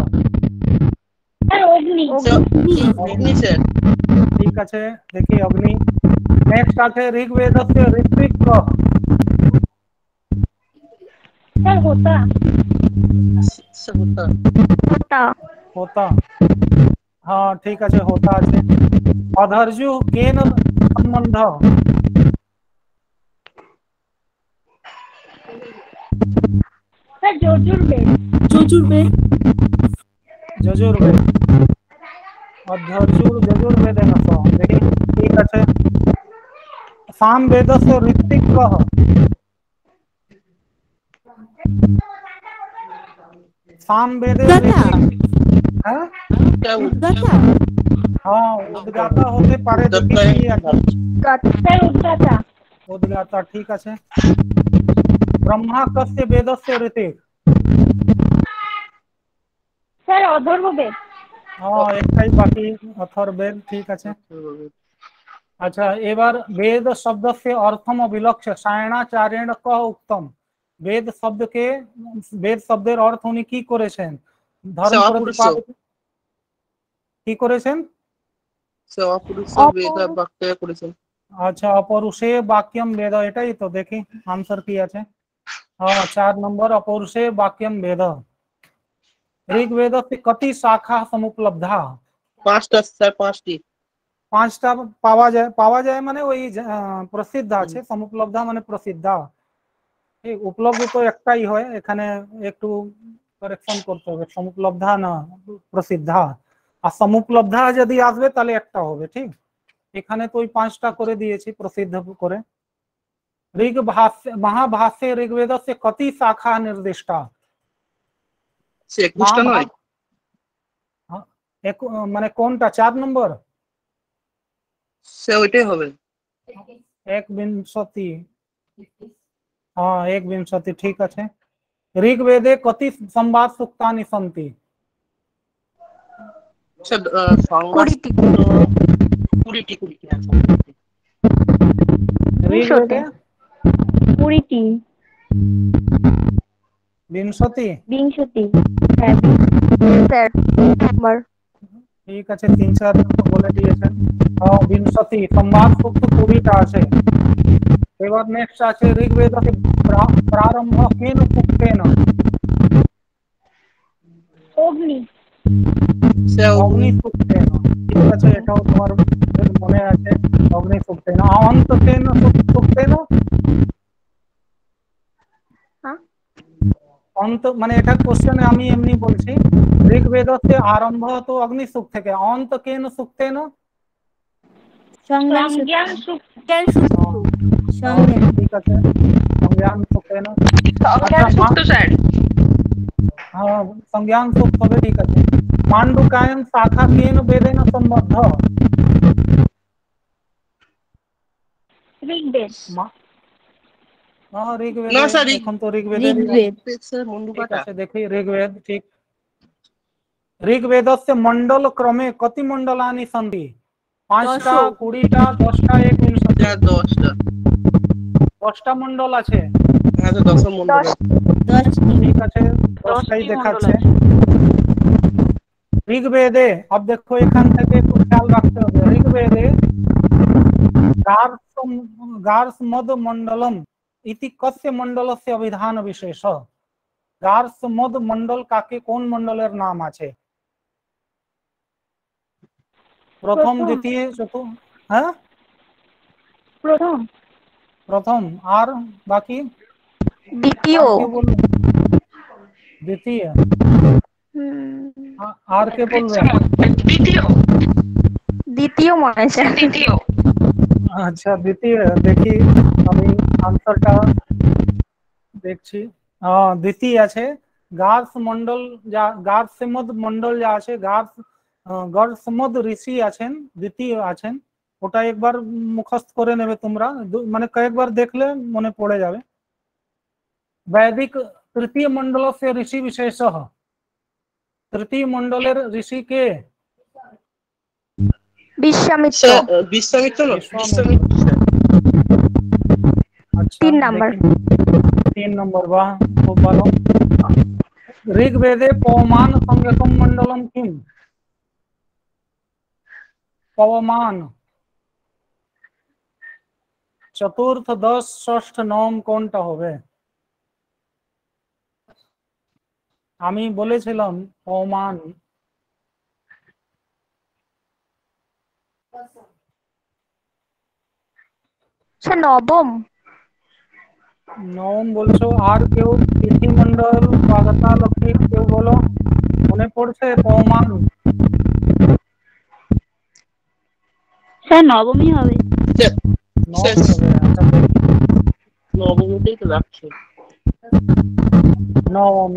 স্যার অগ্নি। অগ্নি স্যার। ঠিক আছে, দেখি অগ্নি। নেক্সট আছে ঋগ্বেদস্য ঋত্বিক কः। স্যার হোতা স্যার হোতা হোতা होता। हाँ ठीक আছে होता আছে। अधर्जु केन संबंध? স্যার যজুর্বেদ যজুর্বেদ যজুর্বেদ। अधर्जुर যজুর্বেদেन सह। দেখি ঠিক আছে। सामवेदस्य ऋत्विक कः? सामवेदे उद्गाता। ऋत्विक हाँ क्या উদ্গাতা हाँ उद्गाता होते पारे देखी उद्गाता কি আছে। স্যার উদ্গাতা उद्गाता ठीक আছে। ब्रह्मा कस्य वेदस्य ऋतिक? স্যার অধর্ববেদ हाँ একটাই বাকি अथर्ववेद ठीक আছে। अच्छा এবার वेद शब्द से अर्थम अभिलक्ष्य सायणाचार्येण कः उक्तम? वेद शब्द के वेद शब्দের অর্থ উনি কি করেছেন? ধর্ম সপুরুষ প্রতিপাদক কি করেছেন? সপুরুষ বেদ বাক্য করেছেন। আচ্ছা অপৌরুষে বাক্যম বেদ, এটাই তো। দেখি আনসার কি আছে। हाँ 4 नंबर अपौरुषे वाक्यम वेद। ऋग्वेद से कति शाखा समुपलब्धा? পাঁচটা স্যার, পাঁচটি। পাঁচটা পাওয়া যায় মানে ওই প্রসিদ্ধ আছে। সমুপলব্ধা মানে প্রসিদ্ধ। এই উপলব্ধ তো একটাই হয়, এখানে একটু কারেকশন করতে হবে। সমুপলব্ধা না প্রসিদ্ধা। আর সমুপলব্ধা যদি আসবে তাহলে একটা হবে, ঠিক। এখানে তো ওই পাঁচটা করে দিয়েছি প্রসিদ্ধ করে। ऋग भाष्य महाभाष्य ऋग्वेद से कति शाखा निर्दिष्टा? সে 21টা নয়? एक মানে কোনটা 4 নম্বর? সে ওইটাই হবে। एक विंशति। हाँ एक विंशति ठीक আছে। ऋग्वेदे कति संवाद सूक्तानि सन्ति? স্যার সংবাদ 20টি। ऋग्वेदे 20টি विंशति। 20 হ্যাঁ স্যার নাম্বার ঠিক আছে 3-4 বলে দিয়েছেন। বিংশতি সংবাদ सूक्त 20টা আছে। এবার নেক্সট আছে ঋগ্বেদ के प्रारंभ केन सूक्तेन? অগ্নি অগ্নি सूक्तेन ঠিক আছে, এটাও তোমার মনে আছে। অগ্নি सूक्तेन অন্ত কেন सूक्तेन? অন্ত মানে এটা কোশ্চেনে আমি এমনি বলছি। ঋগ্বেদ से आरंभ तो अग्नि सूक्त থেকে, অন্ত কেন सूक्तेन? সংজ্ঞান সংজ্ঞান সংজ্ঞান সংজ্ঞান ঠিক আছে সংজ্ঞান सूक्तेन। সংজ্ঞান সূক্ত স্যার। हाँ संज्ञान सूक्त হবে ঠিক আছে। मांडुकायन शाखा केन वेदेन संबद्ध? ঋগ্বেদ हाँ ऋग्वेद। না স্যার, এখন তো ঋগ্বেদের ঋগ্বেদ স্যার ঠিক মন্ডুকাটা। আছে দেখি ঋগ্वेद ठीक। ঋগ্বেদस्य मंडल क्रमे कति मंडलानि सन्ति? 5টা 20টা 10টা 1 विंशति? স্যার 10টা। 10টা মন্ডল আছে। আচ্ছা 10টা মন্ডল। 10টি ঠিক আছে 10টাই দেখাচ্ছে ঋগ্বেদে। अब देखो এখান থেকে একটু খেয়াল রাখতে হবে। ঋগ্বেদে गार्हस्थ्यमद मंडलम इति कस्य मंडलस्य अभिधान विशेष? गार्हस्थ्यमद मंडल কাকে কোন মন্ডলের নাম আছে? প্রথম দ্বিতীয় চতুর্থ। হ্যাঁ প্রথম প্রথম আর বাকি দ্বিতীয় আর কে বলবেন? দ্বিতীয় আর কে বলবেন? দ্বিতীয় মনে আছে দ্বিতীয় আচ্ছা দ্বিতীয়। দেখি আমি আনসারটা দেখছি। দ্বিতীয় আছে। গার্হস্থ মন্ডল যা গার্হস্থ্যমদ মন্ডল যা আছে গার্হস্থ্যমদ ঋষি আছেন, দ্বিতীয় আছেন। ওটা একবার মুখস্থ করে নেবে তোমরা, মানে কয়েকবার দেখলে মনে পড়ে যাবে। वैदिक तृतीय मंडल से ऋषि विशेष। तृतीय मंडलेर ऋषि के? বিশ্বামিত্র বিশ্বামিত্র না? विश्वामित्र। अच्छा 3 নাম্বার 3 नंबर वाह खूब ভালো। ऋग्वेदे पवमान संज्ञकम मंडलम किम? पवमान चतुर्थ 10 षष्ठ नवम কোনটা হবে? আমি বলেছিলাম পৌমান। স্যার নবম। নবম বলছো, আর কেউ? তিথি মন্ডল, স্বাগতা লক্ষ্মী, কেউ বলো, মনে পড়ছে পৌমান? স্যার নবমই হবে। নবম হবে? আচ্ছা নবমীতেই তো যাচ্ছে।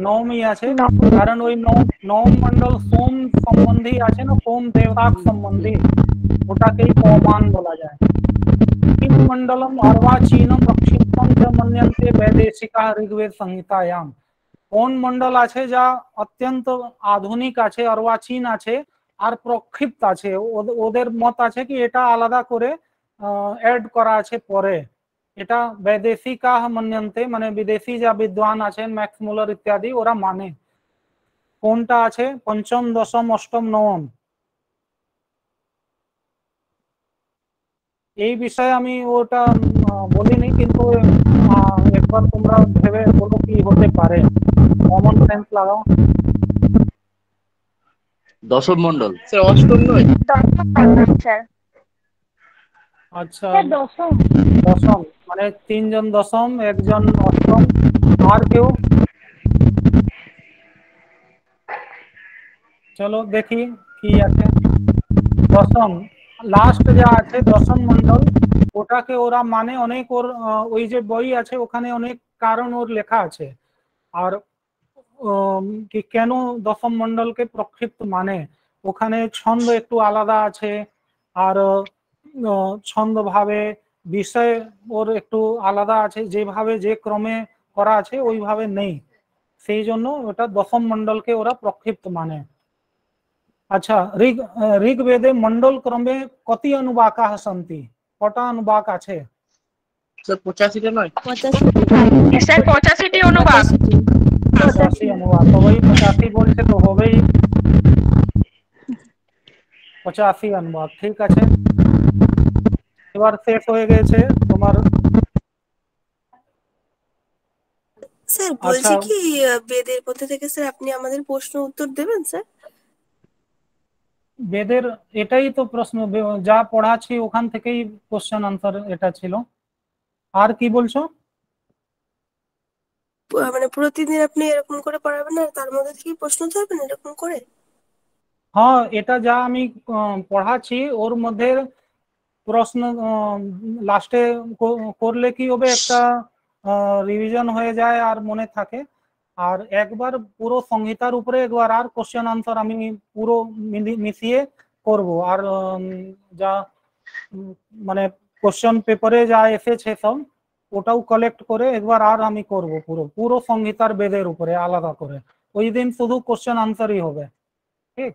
নবমী আছে, কারণ ওই নবম মন্ডল সোম সম্বন্ধী আছে না, সোম দেবতাক সম্বন্ধী, ওটাকেই পৌমান বলা যায়। किम मंडलम अर्वाचीनम रक्षितम च मन्यन्ते वैदेशिका ऋग्वेद संहितायाम। কোন মন্ডল আছে যা অত্যন্ত আধুনিক আছে, অর্বাচীন আছে আর প্রক্ষিপ্ত আছে, ওদের মত আছে কি এটা আলাদা করে অ্যাড করা আছে পরে। এটা বৈদেশিকা মন্যন্তে, মানে বিদেশি যা বিদ্বান আছেন ম্যাক্স মুলার ইত্যাদি, ওরা মানে। কোনটা আছে? পঞ্চম, দশম, অষ্টম, নবম। এই বিষয়ে আমি ওটা বলিনি, কিন্তু একবার তোমরা ভেবে বলো কি হতে পারে, কমন সেন্স লাগাও। দশম মন্ডল। স্যার অষ্টম নয়? স্যার আচ্ছা, দশম। দশম মানে তিনজন দশম, একজন অষ্টম, আর কেউ? চলো দেখি কি আছে। দশম লাস্ট যা আছে দশম মন্ডল, ওটাকে ওরা মানে অনেক, ওর ওই যে বই আছে ওখানে অনেক কারণ ওর লেখা আছে। আর কি কেন দশম মন্ডলকে প্রক্ষিপ্ত মানে, ওখানে ছন্দ একটু আলাদা আছে, আর ছন্দ ভাবে বিষয় ওর একটু আলাদা আছে, যেভাবে যে ক্রমে করা আছে ওইভাবে নেই, সেই জন্য ওটা দশম মন্ডলকে ওরা প্রক্ষিপ্ত মানে। আচ্ছা, ঋগ্বেদে মন্ডল ক্রমে কতি অনুবাকা সন্তি? কটা অনুবাক আছে? স্যার 85টা নয়? 85। স্যার 85টি অনুবাদ। 85 অনুবাক, তো वही 85 বলছে তো হবেই 85 অনুবাক। ঠিক আছে, এবার শেষ হয়ে গেছে তোমার। স্যার আচ্ছা, বলছি কি বেদের মধ্যে থেকে স্যার আপনি আমাদের প্রশ্ন উত্তর দেবেন স্যার? বেদের এটাই তো প্রশ্ন, যা পড়াচ্ছি ওখান থেকেই কোশ্চেন আনসার এটা ছিল। আর কি বলছো? মানে প্রতিদিন আপনি এরকম করে পড়াবেন আর তার মধ্যে থেকে প্রশ্ন ধরবেন এরকম করে? হ্যাঁ, এটা যা আমি পড়াচ্ছি ওর মধ্যে প্রশ্ন লাস্টে করলে কি হবে, একটা রিভিশন হয়ে যায় আর মনে থাকে। আর একবার পুরো সংহিতার উপরে একবার আর কোশ্চেন আনসার আমি পুরো মিশিয়ে করব। আর যা মানে কোশ্চেন পেপারে যা এসেছে সব, ওটাও কালেক্ট করে একবার আর আমি করব পুরো পুরো সংহিতার বেদের উপরে আলাদা করে। ওই দিন শুধু কোশ্চেন আনসারই হবে। ঠিক।